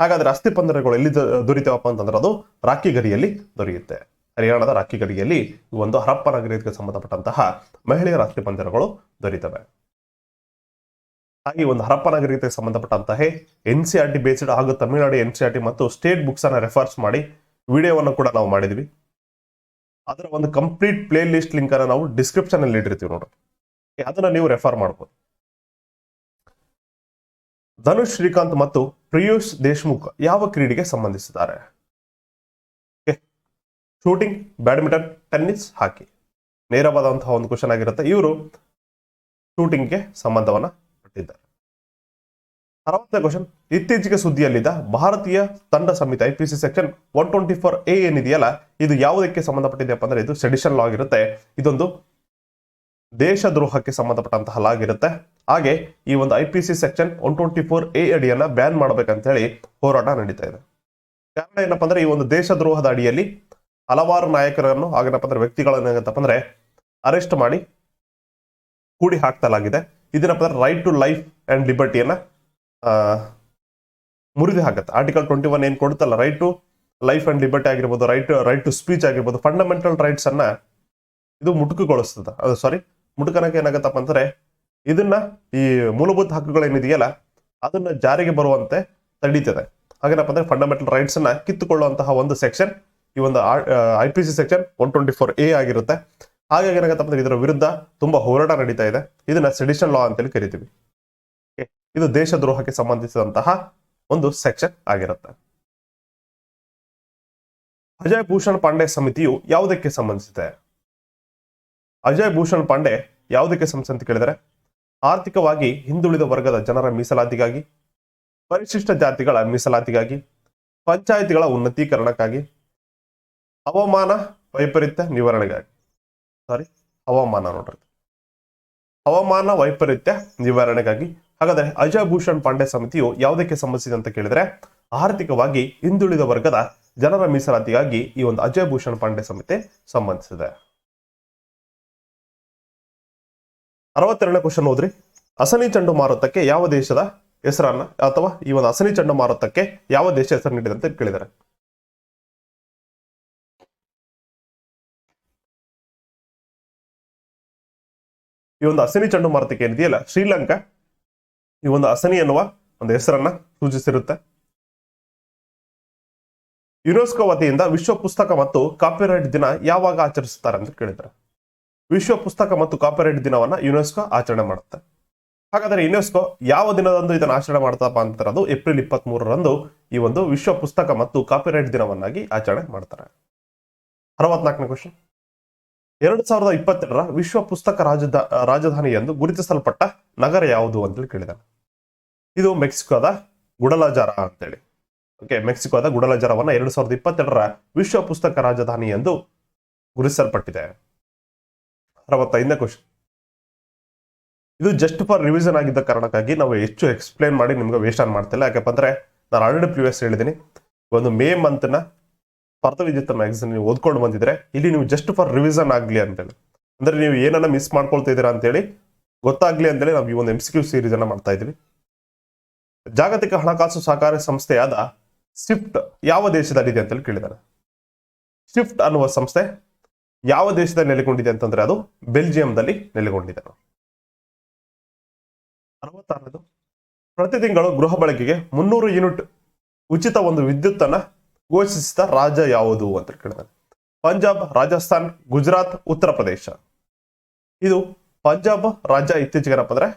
ಹಾಗಾದ್ರೆ ಅಸ್ಥಿ ಪಂಜರಗಳು ಎಲ್ಲಿ ದೊರೀತಾವಪ್ಪ ಅಂತಂದ್ರೆ ಅದು ರಾಕಿ ಗಡಿಯಲ್ಲಿ ದೊರೆಯುತ್ತೆ. ಹರಿಯಾಣದ ರಾಕಿ ಗಡಿಯಲ್ಲಿ ಈ ಒಂದು ಹರಪ್ಪ ನಾಗರಿಕತೆಗೆ ಸಂಬಂಧಪಟ್ಟಂತಹ ಮಹಿಳೆಯರ ಅಸ್ಥಿ ಪಂಜರಗಳು ದೊರೀತವೆ. ಹಾಗೆ ಒಂದು ಹರಪ್ಪ ನಾಗರಿಕತೆಗೆ ಸಂಬಂಧಪಟ್ಟಂತಹ NCERT ಬೇಸ್ಡ್ ಹಾಗೂ ತಮಿಳುನಾಡು NCERT ಮತ್ತು ಸ್ಟೇಟ್ ಬುಕ್ಸ್ ಅನ್ನ ರೆಫರ್ಸ್ ಮಾಡಿ ವಿಡಿಯೋವನ್ನು ಕೂಡ ನಾವು ಮಾಡಿದ್ವಿ. ಅದರ ಒಂದು ಕಂಪ್ಲೀಟ್ ಪ್ಲೇ ಲಿಸ್ಟ್ ಲಿಂಕ್ ಅನ್ನ ನಾವು ಡಿಸ್ಕ್ರಿಪ್ಷನ್ ಅಲ್ಲಿ ಇಟ್ಟಿರ್ತೀವಿ ನೋಡ್ರಿ, ಅದನ್ನ ನೀವು ರೆಫರ್ ಮಾಡಬಹುದು. ಧನುಷ್ ಶ್ರೀಕಾಂತ್ ಮತ್ತು ಪ್ರಿಯೂಷ್ ದೇಶ್ಮುಖ್ ಯಾವ ಕ್ರೀಡೆಗೆ ಸಂಬಂಧಿಸಿದ್ದಾರೆ? ಶೂಟಿಂಗ್, ಬ್ಯಾಡ್ಮಿಂಟನ್, ಟೆನ್ನಿಸ್, ಹಾಕಿ. ನೇರವಾದಂತಹ ಒಂದು ಕ್ವಶನ್ ಆಗಿರುತ್ತೆ. ಇವರು ಶೂಟಿಂಗ್ಗೆ ಸಂಬಂಧವನ್ನ ಪಟ್ಟಿದ್ದಾರೆ. 60ನೇ ಕ್ವಶನ್, ಇತ್ತೀಚೆಗೆ ಸುದ್ದಿಯಲ್ಲಿದ್ದ ಭಾರತೀಯ ದಂಡ ಸಂಹಿತೆ IPC ಸೆಕ್ಷನ್ 124A ಏನಿದೆಯಲ್ಲ, ಇದು ಯಾವುದಕ್ಕೆ ಸಂಬಂಧಪಟ್ಟಿದೆಯಪ್ಪ ಅಂದ್ರೆ ಇದು ಸೆಡಿಷನ್ ಲಾ ಆಗಿರುತ್ತೆ. ಇದೊಂದು ದೇಶದ್ರೋಹಕ್ಕೆ ಸಂಬಂಧಪಟ್ಟಂತಹ ಲಾ ಆಗಿರುತ್ತೆ. ಹಾಗೆ ಈ ಒಂದು IPC ಸೆಕ್ಷನ್ 124A ಅಡಿಯನ್ನ ಬ್ಯಾನ್ ಮಾಡ್ಬೇಕಂತ ಹೇಳಿ ಹೋರಾಟ ನಡೀತಾ ಇದೆ. ಕಾರಣ ಏನಪ್ಪಾ ಅಂದ್ರೆ ಈ ಒಂದು ದೇಶದ್ರೋಹದ ಅಡಿಯಲ್ಲಿ ಹಲವಾರು ನಾಯಕರನ್ನು ಹಾಗೇನಪ್ಪ ಅಂದ್ರೆ ವ್ಯಕ್ತಿಗಳನ್ನು ಏನಂತಪ್ಪ ಅಂದ್ರೆ ಅರೆಸ್ಟ್ ಮಾಡಿ ಕೂಡಿ ಹಾಕ್ತಲಾಗಿದೆ. ಇದೇನಪ್ಪ ಅಂದ್ರೆ ರೈಟ್ ಟು ಲೈಫ್ ಅಂಡ್ ಲಿಬರ್ಟಿಯನ್ನ ಮುರಿದು ಹಾಕತ್ತೆ. ಆರ್ಟಿಕಲ್ 21 ಏನ್ ಕೊಡುತ್ತಲ್ಲ, right to life and liberty ಆಗಿರ್ಬೋದು, ರೈಟ್ ಟು ಸ್ಪೀಚ್ ಆಗಿರ್ಬೋದು, ಫಂಡಮೆಂಟಲ್ ರೈಟ್ಸ್ ಅನ್ನ ಇದು ಮುಟುಕುಗೊಳಿಸ್ತದ. ಅದು ಸಾರಿ ಮುಟುಕನಕ್ಕೆ ಏನಾಗತ್ತಪ್ಪ ಅಂದ್ರೆ ಇದನ್ನ ಈ ಮೂಲಭೂತ ಹಕ್ಕುಗಳೇನಿದೆಯಲ್ಲ ಅದನ್ನ ಜಾರಿಗೆ ಬರುವಂತೆ ತಡೀತದೆ. ಹಾಗೇನಪ್ಪ ಅಂದ್ರೆ ಫಂಡಮೆಂಟಲ್ ರೈಟ್ಸ್ ಅನ್ನ ಕಿತ್ತುಕೊಳ್ಳುವಂತಹ ಒಂದು ಸೆಕ್ಷನ್ ಈ ಒಂದು IPC ಸೆಕ್ಷನ್ 124A ಆಗಿರುತ್ತೆ. ಹಾಗಾಗಿ ಏನಾಗತ್ತಪ್ಪ ಅಂದ್ರೆ ಇದರ ವಿರುದ್ಧ ತುಂಬಾ ಹೋರಾಟ ನಡೀತಾ ಇದೆ. ಇದನ್ನ ಸೆಡಿಷನ್ ಲಾ ಅಂತೇಳಿ ಕರಿತೀವಿ. ಇದು ದೇಶದ್ರೋಹಕ್ಕೆ ಸಂಬಂಧಿಸಿದಂತಹ ಒಂದು ಸೆಕ್ಷನ್ ಆಗಿರುತ್ತೆ. ಅಜಯ್ ಭೂಷಣ್ ಪಾಂಡೆ ಸಮಿತಿಯು ಯಾವುದಕ್ಕೆ ಸಂಬಂಧಿಸಿದೆ? ಅಜಯ್ ಭೂಷಣ್ ಪಾಂಡೆ ಯಾವುದಕ್ಕೆ ಸಂಬಂಧಿಸಿದೆ ಅಂತ ಕೇಳಿದರೆ, ಆರ್ಥಿಕವಾಗಿ ಹಿಂದುಳಿದ ವರ್ಗದ ಜನರ ಮೀಸಲಾತಿಗಾಗಿ, ಪರಿಶಿಷ್ಟ ಜಾತಿಗಳ ಮೀಸಲಾತಿಗಾಗಿ, ಪಂಚಾಯಿತಿಗಳ ಉನ್ನತೀಕರಣಕ್ಕಾಗಿ, ಹವಾಮಾನ ವೈಪರೀತ್ಯ ನಿವಾರಣೆಗಾಗಿ. ಹವಾಮಾನ ವೈಪರೀತ್ಯ ನಿವಾರಣೆಗಾಗಿ. ಹಾಗಾದ್ರೆ ಅಜಯ್ ಭೂಷಣ್ ಪಾಂಡೆ ಸಮಿತಿಯು ಯಾವುದಕ್ಕೆ ಸಂಬಂಧಿಸಿದೆ ಅಂತ ಕೇಳಿದ್ರೆ, ಆರ್ಥಿಕವಾಗಿ ಹಿಂದುಳಿದ ವರ್ಗದ ಜನರ ಮೀಸಲಾತಿಗಾಗಿ ಈ ಒಂದು ಅಜಯ್ ಭೂಷಣ್ ಪಾಂಡೆ ಸಮಿತಿ ಸಂಬಂಧಿಸಿದೆ. 62ನೇ ಕ್ವಶನ್ ಓದ್ರಿ. ಅಸನಿ ಚಂಡಮಾರುತಕ್ಕೆ ಯಾವ ದೇಶದ ಹೆಸರನ್ನ ಅಥವಾ ಈ ಒಂದು ಅಸನಿ ಚಂಡಮಾರುತಕ್ಕೆ ಯಾವ ದೇಶ ಹೆಸರು ನೀಡಿದೆ ಅಂತ ಕೇಳಿದ್ದಾರೆ. ಈ ಒಂದು ಅಸನಿ ಚಂಡಮಾರುತಕ್ಕೆ ಏನಿದೆಯಲ್ಲ, ಶ್ರೀಲಂಕಾ ಈ ಒಂದು ಅಸನಿ ಎನ್ನುವ ಒಂದು ಹೆಸರನ್ನ ಸೂಚಿಸಿರುತ್ತೆ. ಯುನೆಸ್ಕೋ ವತಿಯಿಂದ ವಿಶ್ವ ಪುಸ್ತಕ ಮತ್ತು ಕಾಪಿರೈಟ್ ದಿನ ಯಾವಾಗ ಆಚರಿಸುತ್ತಾರೆ ಅಂತ ಕೇಳಿದ್ದಾರೆ. ವಿಶ್ವ ಪುಸ್ತಕ ಮತ್ತು ಕಾಪಿರೈಟ್ ದಿನವನ್ನ ಯುನೆಸ್ಕೋ ಆಚರಣೆ ಮಾಡುತ್ತೆ. ಹಾಗಾದ್ರೆ ಯುನೆಸ್ಕೋ ಯಾವ ದಿನದಂದು ಇದನ್ನು ಆಚರಣೆ ಮಾಡ್ತಪ್ಪ ಅಂತಾರೆ, ಅದು ಏಪ್ರಿಲ್ 23ರಂದು ಈ ಒಂದು ವಿಶ್ವ ಪುಸ್ತಕ ಮತ್ತು ಕಾಪಿರೈಟ್ ದಿನವನ್ನಾಗಿ ಆಚರಣೆ ಮಾಡ್ತಾರೆ. 64ನೇ ಕ್ವಶನ್, 2022ರ ವಿಶ್ವ ಪುಸ್ತಕ ರಾಜಧಾನಿ ಎಂದು ಗುರುತಿಸಲ್ಪಟ್ಟ ನಗರ ಯಾವುದು ಅಂತೇಳಿ ಕೇಳಿದಾನೆ. ಇದು ಮೆಕ್ಸಿಕೋದ ಗುಡಲಜಾರ ಅಂತೇಳಿ. ಮೆಕ್ಸಿಕೋದ ಗುಡಲಜಾರವನ್ನ 2022ರ ವಿಶ್ವ ಪುಸ್ತಕ ರಾಜಧಾನಿ ಎಂದು ಗುರುತಿಸಲ್ಪಟ್ಟಿದೆ. 65ನೇ ಕ್ವಶನ್, ಇದು ಜಸ್ಟ್ ಫಾರ್ ರಿವಿಷನ್ ಆಗಿದ್ದ ಕಾರಣಕ್ಕಾಗಿ ನಾವು ಹೆಚ್ಚು ಎಕ್ಸ್ಪ್ಲೇನ್ ಮಾಡಿ ನಿಮ್ಗೆ ವೇಸ್ಟ್ ಆನ್ ಮಾಡ್ತಿಲ್ಲ. ಯಾಕಪ್ಪ ಅಂದ್ರೆ ನಾನು ಆಲ್ರೆಡಿ ಪ್ರಿವಿಯಸ್ ಹೇಳಿದ್ದೀನಿ, ಒಂದು ಮೇ ಮಂತ್ನ ಸ್ಪರ್ಧ ವಿಜೇತ ಮ್ಯಾಗಝಿನ್ ನೀವು ಓದ್ಕೊಂಡು ಬಂದಿದ್ರೆ ಇಲ್ಲಿ ನೀವು ಜಸ್ಟ್ ಫಾರ್ ರಿವಿಷನ್ ಆಗ್ಲಿ ಅಂತೇಳಿ, ಅಂದ್ರೆ ನೀವು ಏನನ್ನ ಮಿಸ್ ಮಾಡ್ಕೊಳ್ತಾ ಇದ್ದೀರಾ ಅಂತೇಳಿ ಗೊತ್ತಾಗ್ಲಿ ಅಂತೇಳಿ ನಾವು ಈ ಒಂದು MCQ ಸೀರೀಸ್ ಅನ್ನ ಮಾಡ್ತಾ ಇದ್ವಿ. ಜಾಗತಿಕ ಹಣಕಾಸು ಸಹಕಾರ ಸಂಸ್ಥೆಯಾದ ಸ್ವಿಫ್ಟ್ ಯಾವ ದೇಶದಲ್ಲಿದೆ ಅಂತೇಳಿ ಕೇಳಿದ್ದಾರೆ. ಸ್ವಿಫ್ಟ್ ಅನ್ನುವ ಸಂಸ್ಥೆ ಯಾವ ದೇಶದಲ್ಲಿ ನೆಲೆಗೊಂಡಿದೆ ಅಂತಂದ್ರೆ ಅದು ಬೆಲ್ಜಿಯಂದಲ್ಲಿ ನೆಲೆಗೊಂಡಿದೆ. 66ನೇದು, ಪ್ರತಿ ತಿಂಗಳು ಗೃಹ ಬಳಕೆಗೆ 300 ಯೂನಿಟ್ ಉಚಿತ ಒಂದು ವಿದ್ಯುತ್ ಅನ್ನ ಘೋಷಿಸಿದ ರಾಜ್ಯ ಯಾವುದು ಅಂತ ಕೇಳಿದ್ದಾರೆ. ಪಂಜಾಬ್, ರಾಜಸ್ಥಾನ್, ಗುಜರಾತ್, ಉತ್ತರ ಪ್ರದೇಶ. ಇದು ಪಂಜಾಬ್ ರಾಜ್ಯ ಇತ್ತೀಚೆಗೆ ಏನಪ್ಪ ಅಂದ್ರೆ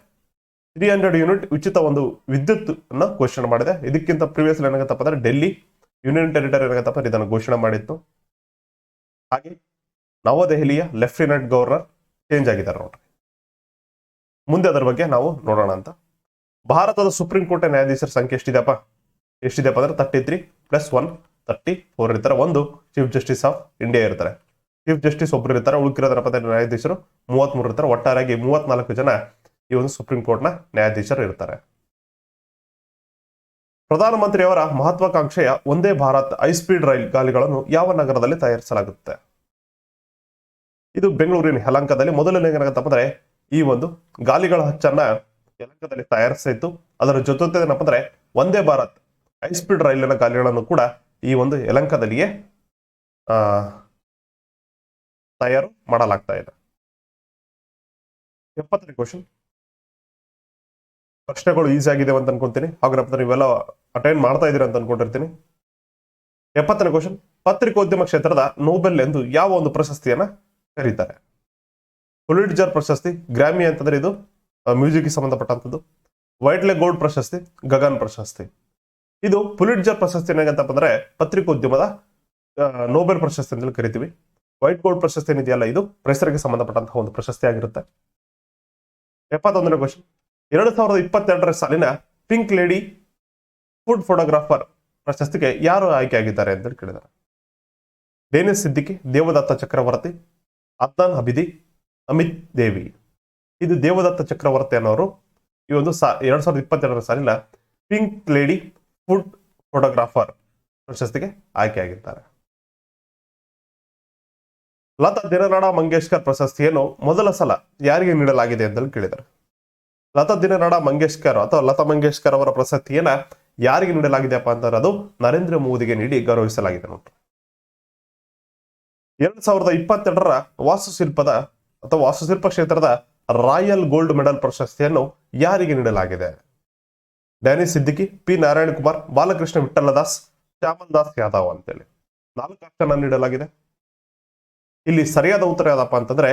300 ಯೂನಿಟ್ ಉಚಿತ ಒಂದು ವಿದ್ಯುತ್ ಅನ್ನ ಘೋಷಣೆ ಮಾಡಿದೆ. ಇದಕ್ಕಿಂತ ಪ್ರಿವಿಯಸ್ ಏನಾಗತ್ತಪ್ಪ ಅಂದ್ರೆ ಡೆಲ್ಲಿ ಯೂನಿಯನ್ ಟೆರಿಟರಿ ಏನಾಗತ್ತಪ್ಪ ಇದನ್ನು ಘೋಷಣೆ ಮಾಡಿತ್ತು. ಹಾಗೆ ನವದೆಹಲಿಯ ಲೆಫ್ಟಿನೆಂಟ್ ಗವರ್ನರ್ ಚೇಂಜ್ ಆಗಿದ್ದಾರೆ ನೋಡ್ರಿ. ಮುಂದೆ ಅದರ ಬಗ್ಗೆ ನಾವು ನೋಡೋಣ ಅಂತ. ಭಾರತದ ಸುಪ್ರೀಂ ಕೋರ್ಟ್ ನ್ಯಾಯಾಧೀಶರ ಸಂಖ್ಯೆ ಎಷ್ಟಿದೆಪ್ಪ ಅಂದ್ರೆ 33 + 1 34 ಇರ್ತಾರೆ. ಒಂದು ಚೀಫ್ ಜಸ್ಟಿಸ್ ಆಫ್ ಇಂಡಿಯಾ ಇರ್ತಾರೆ. ಚೀಫ್ ಜಸ್ಟಿಸ್ ಒಬ್ರು ಇರ್ತಾರೆ, ಉಳಿದಿರೋದಪ್ಪ ನ್ಯಾಯಾಧೀಶರು 33 ಇರ್ತಾರೆ. ಒಟ್ಟಾರೆಯಾಗಿ 34 ಜನ ಈ ಒಂದು ಸುಪ್ರೀಂ ಕೋರ್ಟ್ನ ನ್ಯಾಯಾಧೀಶರು ಇರ್ತಾರೆ. ಪ್ರಧಾನಮಂತ್ರಿಯವರ ಮಹತ್ವಾಕಾಂಕ್ಷೆಯ ಒಂದೇ ಭಾರತ್ ಹೈಸ್ಪೀಡ್ ರೈಲ್ ಗಾಲಿಗಳನ್ನು ಯಾವ ನಗರದಲ್ಲಿ ತಯಾರಿಸಲಾಗುತ್ತೆ? ಇದು ಬೆಂಗಳೂರಿನ ಯಲಹಂಕದಲ್ಲಿ ಮೊದಲನೇ ಏನಾಗತ್ತಪ್ಪ ಅಂದ್ರೆ ಈ ಒಂದು ಗಾಲಿಗಳ ಹಚ್ಚನ್ನ ಯಲಹಂಕದಲ್ಲಿ ತಯಾರಿಸಿತ್ತು. ಅದರ ಜೊತೆ ಏನಪ್ಪ ಅಂದ್ರೆ ಒಂದೇ ಭಾರತ್ ಹೈಸ್ಪೀಡ್ ರೈಲಿನ ಗಾಲಿಗಳನ್ನು ಕೂಡ ಈ ಒಂದು ಯಲಹಂಕದಲ್ಲಿಯೇ ತಯಾರು ಮಾಡಲಾಗ್ತಾ ಇದೆ. 70ನೇ ಕ್ವಶನ್. ಪ್ರಶ್ನೆಗಳು ಈಸಿ ಆಗಿದೆ ಅಂತ ಅನ್ಕೊಂತೀನಿ. ಹಾಗಾದ್ರೆ ನೀವೆಲ್ಲ ಅಟೆಂಡ್ ಮಾಡ್ತಾ ಇದೀರ ಅಂತ ಅನ್ಕೊಂಡಿರ್ತೀನಿ. 70ನೇ ಕ್ವಶನ್. ಪತ್ರಿಕೋದ್ಯಮ ಕ್ಷೇತ್ರದ ನೋಬೆಲ್ ಎಂದು ಯಾವ ಒಂದು ಪ್ರಶಸ್ತಿಯನ್ನ ಕರೀತಾರೆ? ಪುಲಿಟ್ಜರ್ ಪ್ರಶಸ್ತಿ, ಗ್ರಾಮಿ ಅಂತಂದ್ರೆ ಇದು ಮ್ಯೂಸಿಕ್ಗೆ ಸಂಬಂಧಪಟ್ಟಂಥದ್ದು, ವೈಟ್ಲೆ ಗೋಲ್ಡ್ ಪ್ರಶಸ್ತಿ, ಗಗನ್ ಪ್ರಶಸ್ತಿ. ಇದು ಪುಲಿಟ್ಜರ್ ಪ್ರಶಸ್ತಿ ಏನಾಗತ್ತಪ್ಪ ಅಂದ್ರೆ ಪತ್ರಿಕೋದ್ಯಮದ ನೋಬೆಲ್ ಪ್ರಶಸ್ತಿ ಅಂತ ಕರಿತೀವಿ. ವೈಟ್ ಗೋಲ್ಡ್ ಪ್ರಶಸ್ತಿ ಏನಿದೆಯಲ್ಲ ಇದು ಪರಿಸರಕ್ಕೆ ಸಂಬಂಧಪಟ್ಟಂತಹ ಒಂದು ಪ್ರಶಸ್ತಿ ಆಗಿರುತ್ತೆ. 71ನೇ ಕ್ವಶನ್. 2022ರ ಸಾಲಿನ ಪಿಂಕ್ ಲೇಡಿ ಫುಡ್ ಫೋಟೋಗ್ರಾಫರ್ ಪ್ರಶಸ್ತಿಗೆ ಯಾರು ಆಯ್ಕೆಯಾಗಿದ್ದಾರೆ ಅಂತ ಕೇಳಿದ್ದಾರೆ. ಡೇನಿಸ್ ಸಿದ್ದಿಕಿ, ದೇವದತ್ತ ಚಕ್ರವರ್ತಿ, ಅದ್ನಾನ್ ಹಬಿದಿ, ಅಮಿತ್ ದೇವಿ. ಇದು ದೇವದತ್ತ ಚಕ್ರವರ್ತಿ ಅನ್ನೋರು ಈ ಒಂದು 2022ರ ಸಾಲಿನ ಪಿಂಕ್ ಲೇಡಿ ಫುಡ್ ಫೋಟೋಗ್ರಾಫರ್ ಪ್ರಶಸ್ತಿಗೆ ಆಯ್ಕೆಯಾಗಿದ್ದಾರೆ. ಲತಾ ದಿನನಾಡ ಮಂಗೇಶ್ಕರ್ ಪ್ರಶಸ್ತಿಯನ್ನು ಮೊದಲ ಸಲ ಯಾರಿಗೆ ನೀಡಲಾಗಿದೆ ಅಂತ ಕೇಳಿದ್ದಾರೆ. ಲತಾ ದಿನನಾಡ ಮಂಗೇಶ್ಕರ್ ಅಥವಾ ಲತಾ ಮಂಗೇಶ್ಕರ್ ಅವರ ಪ್ರಶಸ್ತಿಯನ್ನ ಯಾರಿಗೆ ನೀಡಲಾಗಿದೆಯಪ್ಪ ಅಂತಂದ್ರೆ ಅದು ನರೇಂದ್ರ ಮೋದಿಗೆ ನೀಡಿ ಗೌರವಿಸಲಾಗಿದೆ ನೋಡಿ. 2022ರ ವಾಸ್ತುಶಿಲ್ಪದ ಅಥವಾ ವಾಸ್ತುಶಿಲ್ಪ ಕ್ಷೇತ್ರದ ರಾಯಲ್ ಗೋಲ್ಡ್ ಮೆಡಲ್ ಪ್ರಶಸ್ತಿಯನ್ನು ಯಾರಿಗೆ ನೀಡಲಾಗಿದೆ? ಡ್ಯಾನಿಸ್ ಸಿದ್ದಿಕಿ, ಪಿ ನಾರಾಯಣ ಕುಮಾರ್, ಬಾಲಕೃಷ್ಣ ವಿಠಲದಾಸ್, ಶ್ಯಾಮಲ್ ದಾಸ್ ಯಾದವ್ ಅಂತೇಳಿ 4 ಆಪ್ಷನ್ ನೀಡಲಾಗಿದೆ. ಇಲ್ಲಿ ಸರಿಯಾದ ಉತ್ತರ ಯಾವ್ದಪ್ಪ ಅಂತಂದ್ರೆ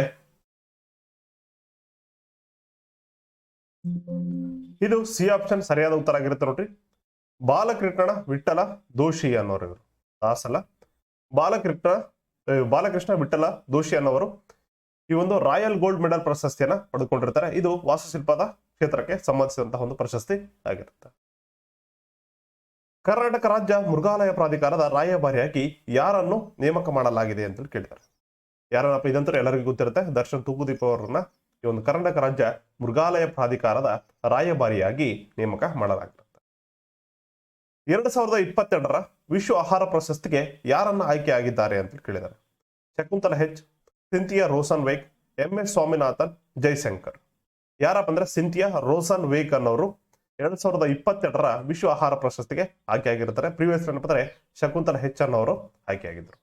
ಇದು ಸಿ ಆಪ್ಷನ್ ಸರಿಯಾದ ಉತ್ತರ ಆಗಿರುತ್ತೆ ನೋಡ್ರಿ. ಬಾಲಕೃಷ್ಣ ವಿಠಲ ದೋಷಿ ಅನ್ನೋರು, ಇವರು ದಾಸ್ ಅಲ್ಲ, ಬಾಲಕೃಷ್ಣ ವಿಠಲ ದೋಷಿ ಅನ್ನೋರು ಈ ಒಂದು ರಾಯಲ್ ಗೋಲ್ಡ್ ಮೆಡಲ್ ಪ್ರಶಸ್ತಿಯನ್ನ ಪಡೆದುಕೊಂಡಿರ್ತಾರೆ. ಇದು ವಾಸ್ತುಶಿಲ್ಪದ ಕ್ಷೇತ್ರಕ್ಕೆ ಸಂಬಂಧಿಸಿದಂತಹ ಒಂದು ಪ್ರಶಸ್ತಿ ಆಗಿರುತ್ತೆ. ಕರ್ನಾಟಕ ರಾಜ್ಯ ಮೃಗಾಲಯ ಪ್ರಾಧಿಕಾರದ ರಾಯಭಾರಿಯಾಗಿ ಯಾರನ್ನು ನೇಮಕ ಮಾಡಲಾಗಿದೆ ಅಂತ ಕೇಳಿದ್ದಾರೆ. ಯಾರನ್ನಪ್ಪ ಇದಂತೂ ಎಲ್ಲರಿಗೂ ಗೊತ್ತಿರುತ್ತೆ. ದರ್ಶನ್ ತೂಗುದೀಪ ಅವರನ್ನ ಈ ಒಂದು ಕರ್ನಾಟಕ ರಾಜ್ಯ ಮೃಗಾಲಯ ಪ್ರಾಧಿಕಾರದ ರಾಯಭಾರಿಯಾಗಿ ನೇಮಕ ಮಾಡಲಾಗಿರುತ್ತೆ. 2022ರ ವಿಶ್ವ ಆಹಾರ ಪ್ರಶಸ್ತಿಗೆ ಯಾರನ್ನ ಆಯ್ಕೆ ಆಗಿದ್ದಾರೆ ಅಂತ ಕೇಳಿದ್ದಾರೆ. ಶಕುಂತಲಾ ಹೆಚ್, ಸಿಂಥಿಯಾ ರೋಸನ್ ವೇಕ್, MS ಸ್ವಾಮಿನಾಥನ್, ಜೈಶಂಕರ್. ಯಾರಪ್ಪ ಅಂದ್ರೆ ಸಿಂಥಿಯಾ ರೋಸನ್ ವೇಕ್ ಅನ್ನೋರು 2022ರ ವಿಶ್ವ ಆಹಾರ ಪ್ರಶಸ್ತಿಗೆ ಆಯ್ಕೆ ಆಗಿರ್ತಾರೆ. ಪ್ರೀವಿಯಸ್ ಏನಪ್ಪ ಶಕುಂತಲಾ ಹೆಚ್ ಅನ್ನೋರು ಆಯ್ಕೆಯಾಗಿದ್ರು.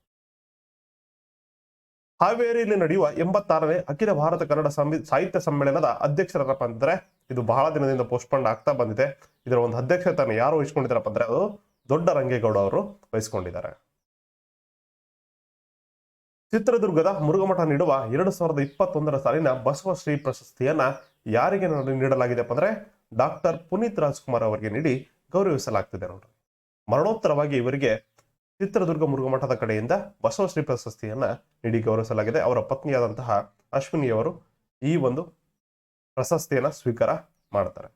ಹಾವೇರಿಯಲ್ಲಿ ನಡೆಯುವ 86ನೇ ಅಖಿಲ ಭಾರತ ಕನ್ನಡ ಸಾಹಿತ್ಯ ಸಮ್ಮೇಳನದ ಅಧ್ಯಕ್ಷರಪ್ಪ ಅಂದ್ರೆ ಇದು ಬಹಳ ದಿನದಿಂದ ಪೋಸ್ಟ್ಪೋನ್ ಆಗ್ತಾ ಬಂದಿದೆ. ಇದರ ಒಂದು ಅಧ್ಯಕ್ಷತೆಯನ್ನು ಯಾರು ವಹಿಸಿಕೊಂಡಿದ್ದಾರಪ್ಪ ಅಂದ್ರೆ ಅದು ದೊಡ್ಡ ರಂಗೇಗೌಡ ಅವರು ವಹಿಸಿಕೊಂಡಿದ್ದಾರೆ. ಚಿತ್ರದುರ್ಗದ ಮುರುಘಮಠ ನೀಡುವ 2021ರ ಸಾಲಿನ ಬಸವಶ್ರೀ ಪ್ರಶಸ್ತಿಯನ್ನ ಯಾರಿಗೆ ನೀಡಲಾಗಿದೆಪ್ಪ ಅಂದ್ರೆ ಡಾಕ್ಟರ್ ಪುನೀತ್ ರಾಜ್ಕುಮಾರ್ ಅವರಿಗೆ ನೀಡಿ ಗೌರವಿಸಲಾಗ್ತಿದೆ ನೋಡ್ರಿ. ಮರಣೋತ್ತರವಾಗಿ ಇವರಿಗೆ ಚಿತ್ರದುರ್ಗ ಮುರುಘಮಠದ ಕಡೆಯಿಂದ ಬಸವಶ್ರೀ ಪ್ರಶಸ್ತಿಯನ್ನ ನೀಡಿ ಗೌರವಿಸಲಾಗಿದೆ. ಅವರ ಪತ್ನಿಯಾದಂತಹ ಅಶ್ವಿನಿ ಅವರು ಈ ಒಂದು ಪ್ರಶಸ್ತಿಯನ್ನ ಸ್ವೀಕಾರ ಮಾಡ್ತಾರೆ.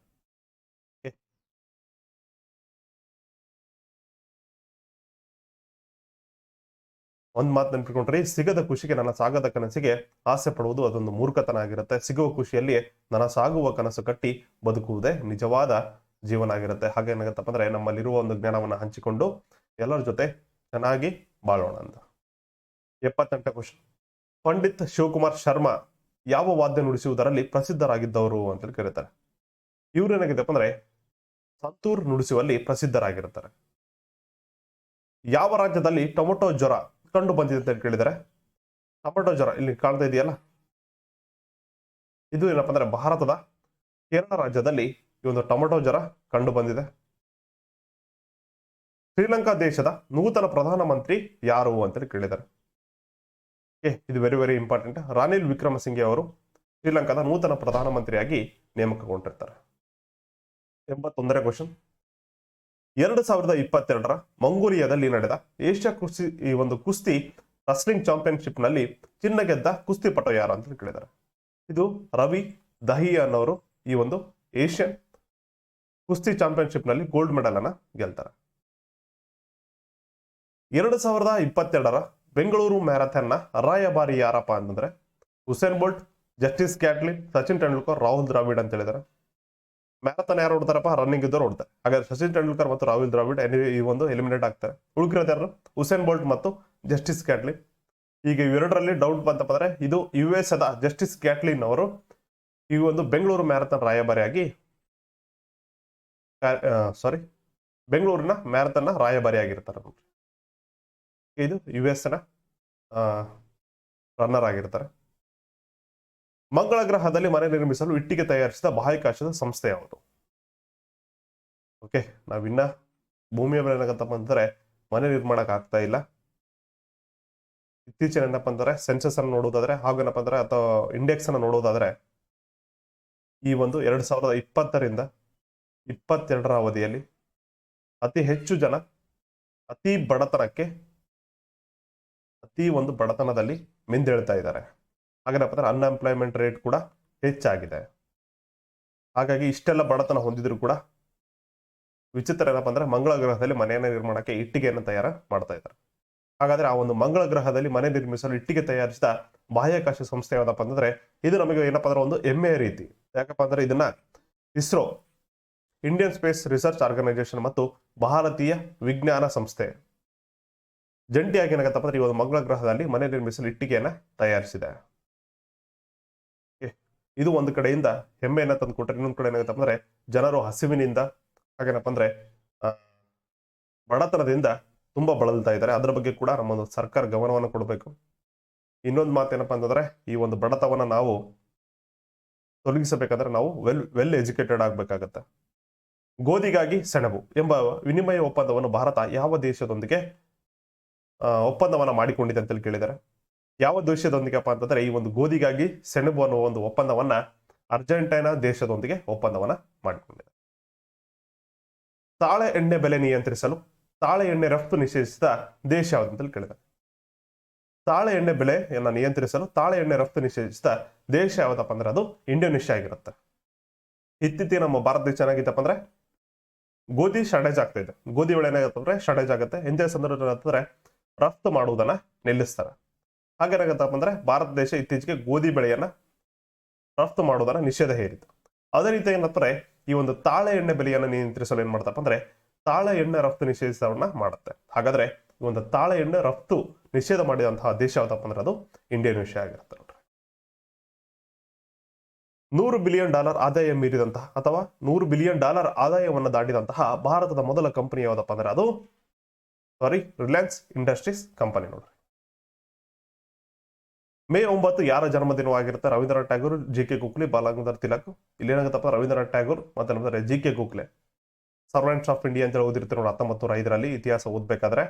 ಒಂದ್ ಮಾತು ನೆನ್ಪಿಕೊಂಡ್ರಿ, ಸಿಗದ ಖುಷಿಗೆ ನನ್ನ ಸಾಗದ ಕನಸಿಗೆ ಆಸೆ ಪಡುವುದು ಅದೊಂದು ಮೂರ್ಖತನ ಆಗಿರುತ್ತೆ. ಸಿಗುವ ಖುಷಿಯಲ್ಲಿ ನನ್ನ ಸಾಗುವ ಕನಸು ಕಟ್ಟಿ ಬದುಕುವುದೇ ನಿಜವಾದ ಜೀವನ ಆಗಿರುತ್ತೆ. ಹಾಗೇನಾಗತ್ತಪ್ಪ ಅಂದ್ರೆ ನಮ್ಮಲ್ಲಿರುವ ಒಂದು ಜ್ಞಾನವನ್ನ ಹಂಚಿಕೊಂಡು ಎಲ್ಲರ ಜೊತೆ ಚೆನ್ನಾಗಿ ಬಾಳೋಣ ಅಂತ. 78ನೇ ಕ್ವಶನ್. ಪಂಡಿತ್ ಶಿವಕುಮಾರ್ ಶರ್ಮಾ ಯಾವ ವಾದ್ಯ ನುಡಿಸುವುದರಲ್ಲಿ ಪ್ರಸಿದ್ಧರಾಗಿದ್ದವರು ಅಂತ ಕರೀತಾರೆ. ಇವ್ರು ಏನಾಗಿದ್ದಪ್ಪ ಅಂದ್ರೆ ಸಂತೂರ್ ನುಡಿಸುವಲ್ಲಿ ಪ್ರಸಿದ್ಧರಾಗಿರ್ತಾರೆ. ಯಾವ ರಾಜ್ಯದಲ್ಲಿ ಟೊಮೊಟೊ ಜ್ವರ ಕಂಡು ಬಂದಿದೆ ಅಂತ ಕೇಳಿದರೆ ಟೊಮೊಟೊ ಜ್ವರ ಇಲ್ಲಿ ಕಾಣ್ತಾ ಇದೆಯಲ್ಲ, ಇದು ಏನಪ್ಪಾ ಅಂದ್ರೆ ಭಾರತದ ಕೇರಳ ರಾಜ್ಯದಲ್ಲಿ ಈ ಒಂದು ಟೊಮೊಟೊ ಜ್ವರ ಕಂಡು ಬಂದಿದೆ. ಶ್ರೀಲಂಕಾ ದೇಶದ ನೂತನ ಪ್ರಧಾನಮಂತ್ರಿ ಯಾರು ಅಂತ ಕೇಳಿದ್ದಾರೆ. ಇದು ವೆರಿ ವೆರಿ ಇಂಪಾರ್ಟೆಂಟ್. ರಾನಿಲ್ ವಿಕ್ರಮಸಿಂಘೆ ಅವರು ಶ್ರೀಲಂಕಾದ ನೂತನ ಪ್ರಧಾನಮಂತ್ರಿಯಾಗಿ ನೇಮಕಗೊಂಡಿರ್ತಾರೆ. 81ನೇ ಕ್ವಶನ್, 2022ರ ಮಂಗೋಲಿಯಾದಲ್ಲಿ ನಡೆದ ಏಷ್ಯಾ ಕುಸ್ತಿ ರಸ್ಲಿಂಗ್ ಚಾಂಪಿಯನ್ಶಿಪ್ ನಲ್ಲಿ ಚಿನ್ನ ಗೆದ್ದ ಕುಸ್ತಿಪಟು ಯಾರು ಅಂತ ಕೇಳಿದ್ದಾರೆ. ಇದು ರವಿ ದಹಿಯಾ ಅನ್ನೋರು ಈ ಒಂದು ಏಷ್ಯನ್ ಕುಸ್ತಿ ಚಾಂಪಿಯನ್ಶಿಪ್ ನಲ್ಲಿ ಗೋಲ್ಡ್ ಮೆಡಲ್ ಅನ್ನ ಗೆಲ್ತಾರೆ. 2022ರ ಬೆಂಗಳೂರು ಮ್ಯಾರಥಾನ್ ನ ರಾಯಭಾರಿ ಯಾರಪ್ಪ ಅಂತಂದ್ರೆ Usain Bolt, Justin Gatlin, Sachin Tendulkar, Rahul Dravid ಅಂತ ಹೇಳಿದಾರೆ. ಮ್ಯಾರಥಾನ್ ಯಾರು ಓಡ್ತಾರಪ್ಪ? ರನ್ನಿಂಗ್ ಇದ್ದವ್ರು ಓಡ್ತಾರೆ. ಹಾಗಾದ್ರೆ ಸಚಿನ್ ತೆಂಡೂಲ್ಕರ್ ಮತ್ತು ರಾಹುಲ್ ದ್ರಾವಿಡ್ ಈ ಒಂದು ಎಲಿಮಿನೇಟ್ ಆಗ್ತಾರೆ. ಉಳಿದಿರೋದು ಯಾರು? ಉಸೇನ್ ಬೋಲ್ಟ್ ಮತ್ತು ಜಸ್ಟಿಸ್ ಕ್ಯಾಟ್ಲಿನ್. ಈಗ ಇವೆರಡರಲ್ಲಿ ಡೌಟ್ ಬಂತಪ್ಪ ಅಂದ್ರೆ ಇದು US ದ ಜಸ್ಟಿಸ್ ಕ್ಯಾಟ್ಲಿನ್ ಅವರು ಈ ಒಂದು ಬೆಂಗಳೂರು ಮ್ಯಾರಥಾನ್ ರಾಯಭಾರಿಯಾಗಿ ಬೆಂಗಳೂರಿನ ಮ್ಯಾರಥಾನ್ ರಾಯಭಾರಿಯಾಗಿರ್ತಾರೆ. ಇದು US ನ ರನ್ನರ್ ಆಗಿರ್ತಾರೆ. ಮಂಗಳ ಗ್ರಹದಲ್ಲಿ ಮನೆ ನಿರ್ಮಿಸಲು ಇಟ್ಟಿಗೆ ತಯಾರಿಸಿದ ಬಾಹ್ಯಾಕಾಶದ ಸಂಸ್ಥೆ ಯಾವುದು? ಓಕೆ, ನಾವಿನ್ನ ಭೂಮಿಯ ಮೇಲೆ ಏನಾಗತ್ತಪ್ಪ ಅಂತಂದ್ರೆ ಮನೆ ನಿರ್ಮಾಣಕ್ಕೆ ಆಗ್ತಾ ಇಲ್ಲ. ಇತ್ತೀಚಿನ ಏನಪ್ಪ ಅಂದ್ರೆ ಸೆನ್ಸಸ್ ಅನ್ನು ನೋಡೋದಾದ್ರೆ ಹಾಗೂ ಏನಪ್ಪ ಅಂದ್ರೆ ಅಥವಾ ಇಂಡೆಕ್ಸ್ ಅನ್ನು ನೋಡೋದಾದ್ರೆ ಈ ಒಂದು 2020ರಿಂದ 2022ರ ಅವಧಿಯಲ್ಲಿ ಅತಿ ಹೆಚ್ಚು ಜನ ಅತಿ ಒಂದು ಬಡತನದಲ್ಲಿ ಮಿಂದೇಳ್ತಾ ಇದ್ದಾರೆ. ಹಾಗೇನಪ್ಪ ಅಂದ್ರೆ ಅನ್ಎಂಪ್ಲಾಯ್ಮೆಂಟ್ ರೇಟ್ ಕೂಡ ಹೆಚ್ಚಾಗಿದೆ. ಹಾಗಾಗಿ ಇಷ್ಟೆಲ್ಲ ಬಡತನ ಹೊಂದಿದ್ರು ಕೂಡ ವಿಚಿತ್ರ ಏನಪ್ಪ ಅಂದ್ರೆ ಮಂಗಳ ಗ್ರಹದಲ್ಲಿ ಮನೆಯನ್ನು ನಿರ್ಮಾಣಕ್ಕೆ ಇಟ್ಟಿಗೆಯನ್ನು ತಯಾರು ಮಾಡ್ತಾ ಇದ್ದಾರೆ. ಹಾಗಾದ್ರೆ ಆ ಒಂದು ಮಂಗಳ ಗ್ರಹದಲ್ಲಿ ಮನೆ ನಿರ್ಮಿಸಲು ಇಟ್ಟಿಗೆ ತಯಾರಿಸಿದ ಬಾಹ್ಯಾಕಾಶ ಸಂಸ್ಥೆ ಯಾವ್ದಪ್ಪ ಅಂತಂದ್ರೆ ಇದು ನಮಗೆ ಏನಪ್ಪ ಅಂದ್ರೆ ಒಂದು ಹೆಮ್ಮೆಯ ರೀತಿ. ಯಾಕಪ್ಪ ಅಂದ್ರೆ ಇದನ್ನ ISRO, Indian space research organisation ಮತ್ತು ಭಾರತೀಯ ವಿಜ್ಞಾನ ಸಂಸ್ಥೆ ಜಂಟಿಯಾಗಿ ಏನಾಗತ್ತಪ್ಪ ಅಂದ್ರೆ ಈ ಒಂದು ಮಂಗಳ ಗ್ರಹದಲ್ಲಿ ಮನೆ ನಿರ್ಮಿಸಲು ಇಟ್ಟಿಗೆಯನ್ನ ತಯಾರಿಸಿದೆ. ಇದು ಒಂದು ಕಡೆಯಿಂದ ಹೆಮ್ಮೆಯನ್ನ ತಂದು ಕೊಟ್ಟರೆ, ಇನ್ನೊಂದು ಕಡೆ ಏನಾಗತ್ತಪ್ಪ ಅಂದ್ರೆ ಜನರು ಹಸಿವಿನಿಂದ ಹಾಗೇನಪ್ಪ ಅಂದ್ರೆ ಬಡತನದಿಂದ ತುಂಬಾ ಬಳಲ್ತಾ ಇದ್ದಾರೆ. ಅದರ ಬಗ್ಗೆ ಕೂಡ ನಮ್ಮ ಸರ್ಕಾರ ಗಮನವನ್ನು ಕೊಡಬೇಕು. ಇನ್ನೊಂದು ಮಾತೇನಪ್ಪ ಅಂತಂದ್ರೆ ಈ ಒಂದು ಬಡತನವನ್ನ ನಾವು ತೊಲಗಿಸಬೇಕಾದ್ರೆ ನಾವು ವೆಲ್ ಎಜುಕೇಟೆಡ್ ಆಗ್ಬೇಕಾಗತ್ತೆ. ಗೋಧಿಗಾಗಿ ಸೆಣಬು ಎಂಬ ವಿನಿಮಯ ಒಪ್ಪಂದವನ್ನು ಭಾರತ ಯಾವ ದೇಶದೊಂದಿಗೆ ಒಪ್ಪಂದವನ್ನ ಮಾಡಿಕೊಂಡಿದೆ ಅಂತೇಳಿ ಕೇಳಿದ್ದಾರೆ. ಯಾವ ದೇಶದೊಂದಿಗೆಪ್ಪ ಅಂತಂದ್ರೆ ಈ ಒಂದು ಗೋಧಿಗಾಗಿ ಸೆಣಬು ಅನ್ನುವ ಒಂದು ಒಪ್ಪಂದವನ್ನ ಅರ್ಜೆಂಟೈನಾ ದೇಶದೊಂದಿಗೆ ಒಪ್ಪಂದವನ್ನ ಮಾಡಿಕೊಂಡಿದೆ. ತಾಳೆ ಎಣ್ಣೆ ಬೆಲೆ ನಿಯಂತ್ರಿಸಲು ತಾಳೆ ಎಣ್ಣೆ ರಫ್ತು ನಿಷೇಧಿಸಿದ ದೇಶ ಯಾವುದು ಅಂತೇಳಿ ಕೇಳಿದ್ದಾರೆ. ತಾಳೆ ಎಣ್ಣೆ ಬೆಲೆಯನ್ನ ನಿಯಂತ್ರಿಸಲು ತಾಳೆ ಎಣ್ಣೆ ರಫ್ತು ನಿಷೇಧಿಸಿದ ದೇಶ ಯಾವ್ದಪ್ಪ ಅಂದ್ರೆ ಅದು ಇಂಡೋನೇಷ್ಯಾ ಆಗಿರುತ್ತೆ. ಇತ್ತೀಚೆಗೆ ನಮ್ಮ ಭಾರತ ದೇಶ ಏನಾಗಿತ್ತಪ್ಪ ಅಂದ್ರೆ ಗೋಧಿ ಶಾರ್ಟೇಜ್ ಆಗ್ತಾ ಇದೆ. ಗೋಧಿ ಬೆಳೆ ಏನಾಗತ್ತಂದ್ರೆ ಶಾರ್ಟೇಜ್ ಆಗುತ್ತೆ. ಎಂದೇ ಸಂದರ್ಭದಲ್ಲಿ ಏನಂತಂದ್ರೆ ರಫ್ತು ಮಾಡುವುದನ್ನ ನಿಲ್ಲಿಸ್ತಾರೆ. ಹಾಗೇನಾಗತ್ತಪ್ಪ ಅಂದ್ರೆ ಭಾರತ ದೇಶ ಇತ್ತೀಚೆಗೆ ಗೋಧಿ ಬೆಳೆಯನ್ನ ರಫ್ತು ಮಾಡುವುದನ್ನ ನಿಷೇಧ ಹೇರಿತು. ಅದೇ ರೀತಿ ಏನಂತಾರೆ ಈ ಒಂದು ತಾಳೆ ಎಣ್ಣೆ ಬೆಲೆಯನ್ನು ನಿಯಂತ್ರಿಸಲು ಏನ್ ಮಾಡ್ತಪ್ಪ ಅಂದ್ರೆ ತಾಳೆ ಎಣ್ಣೆ ರಫ್ತು ನಿಷೇಧಿಸವನ್ನ ಮಾಡುತ್ತೆ. ಹಾಗಾದ್ರೆ ಈ ಒಂದು ತಾಳೆ ಎಣ್ಣೆ ರಫ್ತು ನಿಷೇಧ ಮಾಡಿದಂತಹ ದೇಶ ಯಾವ್ದಪ್ಪ ಅಂದ್ರೆ ಅದು ಇಂಡೋನೇಷ್ಯಾ ಆಗಿರುತ್ತೆ ನೋಡ್ರಿ. $100 ಬಿಲಿಯನ್ ಆದಾಯ ಮೀರಿದಂತಹ ಅಥವಾ $100 ಬಿಲಿಯನ್ ಆದಾಯವನ್ನು ದಾಟಿದಂತಹ ಭಾರತದ ಮೊದಲ ಕಂಪನಿ ಯಾವ್ದಪ್ಪ ಅಂದ್ರೆ ಅದು ರಿಲಯನ್ಸ್ ಇಂಡಸ್ಟ್ರೀಸ್ ಕಂಪನಿ ನೋಡ್ರಿ. ಮೇ 9 ಯಾರ ಜನ್ಮದಿನವಾಗಿರುತ್ತೆ? ರವೀಂದ್ರನಾಥ್ ಟ್ಯಾಗೋರ್, JK ಗೋಖಲೆ, ಬಾಲಗಂಗಾಧರ್ ತಿಲಕ್. ಇಲ್ಲಿ ಏನಾಗುತ್ತಪ್ಪ ರವೀಂದ್ರನಾಥ್ ಟ್ಯಾಗೋರ್ ಮತ್ತೆ JK Gokhale servants of India ಅಂತ ಓದಿರ್ತೀವಿ ನೋಡಿ 1905ರಲ್ಲಿ ಇತಿಹಾಸ ಓದ್ಬೇಕಾದ್ರೆ.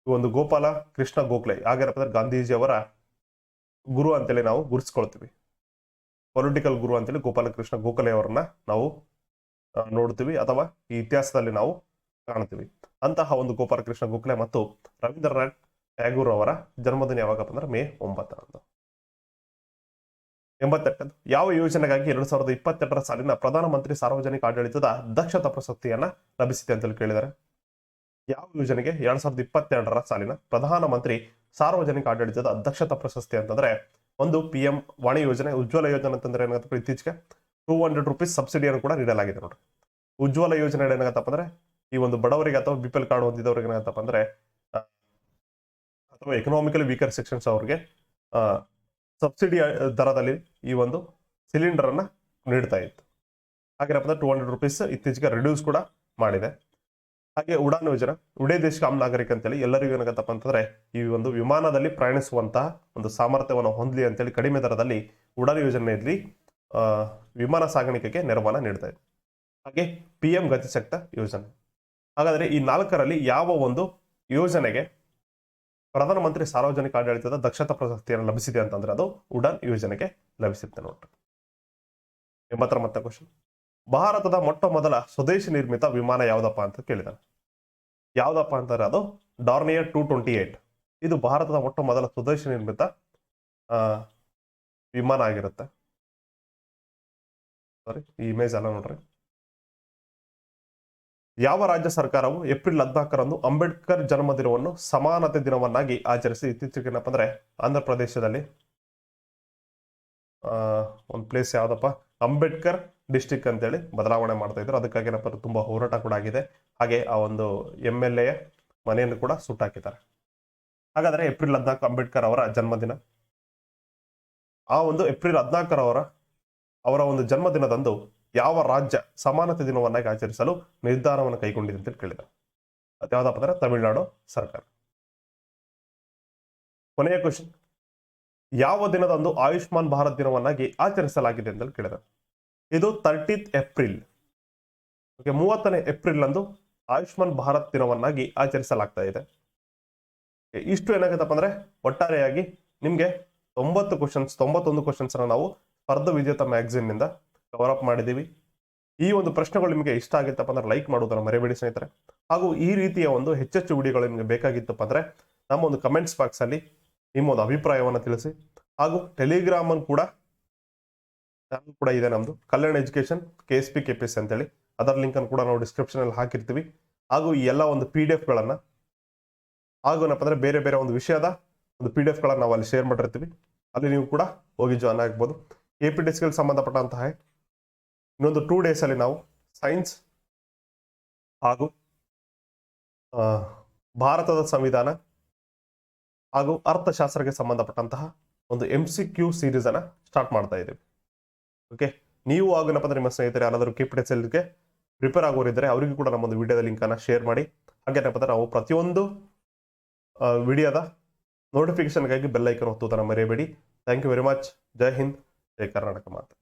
ಈ ಒಂದು ಗೋಪಾಲ ಕೃಷ್ಣ ಗೋಖಲೆ ಹಾಗೇನಪ್ಪ ಅಂದ್ರೆ ಗಾಂಧೀಜಿ ಅವರ ಗುರು ಅಂತೇಳಿ ನಾವು ಗುರುತಿಸ್ಕೊಳ್ತೀವಿ. ಪೊಲಿಟಿಕಲ್ ಗುರು ಅಂತೇಳಿ ಗೋಪಾಲ ಕೃಷ್ಣ ಗೋಖಲೆ ಅವರನ್ನ ನಾವು ನೋಡ್ತೀವಿ ಅಥವಾ ಈ ಇತಿಹಾಸದಲ್ಲಿ ನಾವು ಕಾಣ್ತೀವಿ. ಅಂತಹ ಒಂದು ಗೋಪಾಲ ಕೃಷ್ಣ ಗೋಖಲೆ ಮತ್ತು ರವೀಂದ್ರನಾಥ್ ಟ್ಯಾಗೋರ್ ಅವರ ಜನ್ಮದಿನ ಯಾವಾಗಪ್ಪ ಅಂದ್ರೆ ಮೇ 9ರಂದು. 88 ಯಾವ ಯೋಜನೆಗಾಗಿ 2022ರ ಸಾಲಿನ ಪ್ರಧಾನಮಂತ್ರಿ ಸಾರ್ವಜನಿಕ ಆಡಳಿತದ ದಕ್ಷತಾ ಪ್ರಶಸ್ತಿಯನ್ನ ಲಭಿಸಿದೆ ಅಂತ ಕೇಳಿದ್ದಾರೆ. ಯಾವ ಯೋಜನೆಗೆ 2022ರ ಸಾಲಿನ ಪ್ರಧಾನಮಂತ್ರಿ ಸಾರ್ವಜನಿಕ ಆಡಳಿತದ ದಕ್ಷತಾ ಪ್ರಶಸ್ತಿ ಅಂತಂದ್ರೆ ಒಂದು PM ವಾಣಿ ಯೋಜನೆ, ಉಜ್ವಲ ಯೋಜನೆ ಅಂತಂದ್ರೆ ಏನಾಗತ್ತಪ್ಪ ಇತ್ತೀಚೆಗೆ ₹200 ಸಬ್ಸಿಡಿಯನ್ನು ಕೂಡ ನೀಡಲಾಗಿದೆ ನೋಡ್ರಿ. ಉಜ್ವಲ ಯೋಜನೆ ಏನಾಗತ್ತಪ್ಪ ಅಂದ್ರೆ ಈ ಒಂದು ಬಡವರಿಗೆ ಅಥವಾ BPL ಕಾರ್ಡ್ ಹೊಂದಿದವರಿಗೆ ಏನಾಗತ್ತಪ್ಪ ಅಂದ್ರೆ ಅಥವಾ ಎಕನಾಮಿಕಲಿ ವೀಕರ್ ಸೆಕ್ಷನ್ಸ್ ಅವರಿಗೆ ಸಬ್ಸಿಡಿ ದರದಲ್ಲಿ ಈ ಒಂದು ಸಿಲಿಂಡರ್ ಅನ್ನ ನೀಡ್ತಾ ಇತ್ತು. ಹಾಗೇನಪ್ಪ ಅಂದ್ರೆ ₹200 ಇತ್ತೀಚೆಗೆ ರಿಡ್ಯೂಸ್ ಕೂಡ ಮಾಡಿದೆ. ಹಾಗೆ ಉಡಾನ್ ಯೋಜನೆ, ಉಡೇ ದೇಶ ಕಾಮ್ ನಾಗರಿಕ ಅಂತೇಳಿ ಎಲ್ಲರಿಗೂ ಏನಾಗತ್ತಪ್ಪ ಅಂತಂದ್ರೆ ಈ ಒಂದು ವಿಮಾನದಲ್ಲಿ ಪ್ರಯಾಣಿಸುವಂತಹ ಒಂದು ಸಾಮರ್ಥ್ಯವನ್ನು ಹೊಂದಲಿ ಅಂತೇಳಿ ಕಡಿಮೆ ದರದಲ್ಲಿ ಉಡಾನ್ ಯೋಜನೆಯಲ್ಲಿ ವಿಮಾನ ಸಾಗಾಣಿಕೆಗೆ ನೆರವನ್ನ ನೀಡ್ತಾ ಇದೆ. ಹಾಗೆ PM ಗತಿಶಕ್ತ ಯೋಜನೆ. ಹಾಗಾದ್ರೆ ಈ 4ರಲ್ಲಿ ಯಾವ ಒಂದು ಯೋಜನೆಗೆ ಪ್ರಧಾನಮಂತ್ರಿ ಸಾರ್ವಜನಿಕ ಆಡಳಿತದ ದಕ್ಷತಾ ಪ್ರಶಸ್ತಿಯನ್ನು ಲಭಿಸಿದೆ ಅಂತಂದ್ರೆ ಅದು ಉಡಾನ್ ಯೋಜನೆಗೆ ಲಭಿಸುತ್ತೆ ನೋಡ್ರಿ. 80ನೇ ಕ್ವಶನ್. ಭಾರತದ ಮೊಟ್ಟ ಮೊದಲ ಸ್ವದೇಶಿ ನಿರ್ಮಿತ ವಿಮಾನ ಯಾವ್ದಪ್ಪ ಅಂತ ಕೇಳಿದಾನೆ. ಯಾವ್ದಪ್ಪ ಅಂತಾರೆ ಅದು ಡಾರ್ನಿಯರ್ 228. ಇದು ಭಾರತದ ಮೊಟ್ಟ ಮೊದಲ ಸ್ವದೇಶಿ ನಿರ್ಮಿತ ಆ, ವಿಮಾನ ಆಗಿರುತ್ತೆ. ಸಾರಿ, ಈ ಇಮೇಜ್ ಅಲ್ಲ ನೋಡ್ರಿ. ಯಾವ ರಾಜ್ಯ ಸರ್ಕಾರವು ಏಪ್ರಿಲ್ 14ರಂದು ಅಂಬೇಡ್ಕರ್ ಜನ್ಮದಿನವನ್ನು ಸಮಾನತೆ ದಿನವನ್ನಾಗಿ ಆಚರಿಸಿ ಇತ್ತೀಚೆಗೆ ಏನಪ್ಪ ಅಂದ್ರೆ ಆಂಧ್ರ ಪ್ರದೇಶದಲ್ಲಿ ಒಂದು ಪ್ಲೇಸ್ ಯಾವ್ದಪ್ಪ ಅಂಬೇಡ್ಕರ್ ಡಿಸ್ಟಿಕ್ ಅಂತೇಳಿ ಬದಲಾವಣೆ ಮಾಡ್ತಾ ಇದ್ರು. ಅದಕ್ಕಾಗಿ ಏನಪ್ಪ ಅಂದ್ರೆ ತುಂಬಾ ಹೋರಾಟ ಕೂಡ ಆಗಿದೆ. ಹಾಗೆ ಆ ಒಂದು MLA ಮನೆಯನ್ನು ಕೂಡ ಸುಟ್ಟಾಕಿದ್ದಾರೆ. ಹಾಗಾದ್ರೆ ಏಪ್ರಿಲ್ 14 ಅಂಬೇಡ್ಕರ್ ಅವರ ಜನ್ಮದಿನ. ಆ ಒಂದು ಏಪ್ರಿಲ್ 14 ಅವರ ಒಂದು ಜನ್ಮದಿನದಂದು ಯಾವ ರಾಜ್ಯ ಸಮಾನತೆ ದಿನವನ್ನಾಗಿ ಆಚರಿಸಲು ನಿರ್ಧಾರವನ್ನು ಕೈಗೊಂಡಿದೆ ಅಂತ ಕೇಳಿದ. ಅದು ಯಾವ್ದಪ್ಪ ಅಂದ್ರೆ ತಮಿಳುನಾಡು ಸರ್ಕಾರ. ಕೊನೆಯ ಕ್ವಶನ್. ಯಾವ ದಿನದಂದು ಆಯುಷ್ಮಾನ್ ಭಾರತ್ ದಿನವನ್ನಾಗಿ ಆಚರಿಸಲಾಗಿದೆ ಅಂತ ಕೇಳಿದ. ಇದು 30th ಏಪ್ರಿಲ್. 30ನೇ ಏಪ್ರಿಲ್ ಅಂದು ಆಯುಷ್ಮಾನ್ ಭಾರತ್ ದಿನವನ್ನಾಗಿ ಆಚರಿಸಲಾಗ್ತಾ ಇದೆ. ಇಷ್ಟು ಏನಾಗುತ್ತಪ್ಪ ಅಂದ್ರೆ ಒಟ್ಟಾರೆಯಾಗಿ ನಿಮ್ಗೆ 91 ಕ್ವಶನ್ಸ್ ನಾವು ಸ್ಪರ್ಧ ವಿಜೇತ ಮ್ಯಾಗಝಿನ್ ನಿಂದ ಕವರ್ ಅಪ್ ಮಾಡಿದ್ದೀವಿ. ಈ ಒಂದು ಪ್ರಶ್ನೆಗಳು ನಿಮಗೆ ಇಷ್ಟ ಆಗಿತ್ತಪ್ಪ ಅಂದ್ರೆ ಲೈಕ್ ಮಾಡೋದನ್ನ ಮರೆಯಬೇಡಿ ಸ್ನೇಹಿತರೆ. ಹಾಗೂ ಈ ರೀತಿಯ ಒಂದು ಹೆಚ್ಚೆಚ್ಚು ವಿಡಿಯೋಗಳು ನಿಮಗೆ ಬೇಕಾಗಿತ್ತಪ್ಪ ಅಂದ್ರೆ ನಮ್ಮ ಒಂದು ಕಮೆಂಟ್ಸ್ ಬಾಕ್ಸ್ ಅಲ್ಲಿ ನಿಮ್ಮ ಒಂದು ಅಭಿಪ್ರಾಯವನ್ನು ತಿಳಿಸಿ. ಹಾಗೂ ಟೆಲಿಗ್ರಾಮ್ ಕೂಡ ಚಾನಲ್ ಕೂಡ ಇದೆ ನಮ್ದು, ಕಲ್ಯಾಣ ಎಜುಕೇಶನ್ KSP KPS ಅಂತೇಳಿ. ಅದರ ಲಿಂಕ್ ಅನ್ನು ಕೂಡ ನಾವು ಡಿಸ್ಕ್ರಿಪ್ಷನ್ ಅಲ್ಲಿ ಹಾಕಿರ್ತೀವಿ. ಹಾಗೂ ಈ ಎಲ್ಲ ಒಂದು PDF ಗಳನ್ನ ಹಾಗೂ ಏನಪ್ಪ ಅಂದ್ರೆ ಬೇರೆ ಬೇರೆ ಒಂದು ವಿಷಯದ ಒಂದು PDF ಗಳನ್ನ ನಾವು ಅಲ್ಲಿ ಶೇರ್ ಮಾಡಿರ್ತೀವಿ. ಅಲ್ಲಿ ನೀವು ಕೂಡ ಹೋಗಿ ಜಾಯ್ನ್ ಆಗ್ಬೋದು. APTSಗೆ ಸಂಬಂಧಪಟ್ಟಂತಹ ಇನ್ನೊಂದು 2 days ಅಲ್ಲಿ ನಾವು ಸೈನ್ಸ್ ಹಾಗೂ ಭಾರತದ ಸಂವಿಧಾನ ಹಾಗೂ ಅರ್ಥಶಾಸ್ತ್ರಕ್ಕೆ ಸಂಬಂಧಪಟ್ಟಂತಹ ಒಂದು MCQ ಸೀರೀಸ್ ಅನ್ನ ಸ್ಟಾರ್ಟ್ ಮಾಡ್ತಾ ಇದ್ದೀವಿ. ಓಕೆ, ನೀವು ಆಗೇನಪ್ಪ ಅಂದ್ರೆ ನಿಮ್ಮ ಸ್ನೇಹಿತರು ಯಾರಾದರೂ KPTSಗೆ ಪ್ರಿಪೇರ್ ಆಗೋರಿದ್ರೆ ಅವರಿಗೂ ಕೂಡ ನಮ್ಮೊಂದು ವಿಡಿಯೋದ ಲಿಂಕ್ ಅನ್ನ ಶೇರ್ ಮಾಡಿ. ಹಾಗೇನಪ್ಪ ಅಂದ್ರೆ ನಾವು ಪ್ರತಿಯೊಂದು ವಿಡಿಯೋದ ನೋಟಿಫಿಕೇಶನ್ಗಾಗಿ ಬೆಲ್ ಐಕನ್ ಒತ್ತುವುದನ್ನು ಮರೆಯಬೇಡಿ. Thank you very much. ಜೈ ಹಿಂದ್, ಜೈ ಕರ್ನಾಟಕ ಮಾತೆ.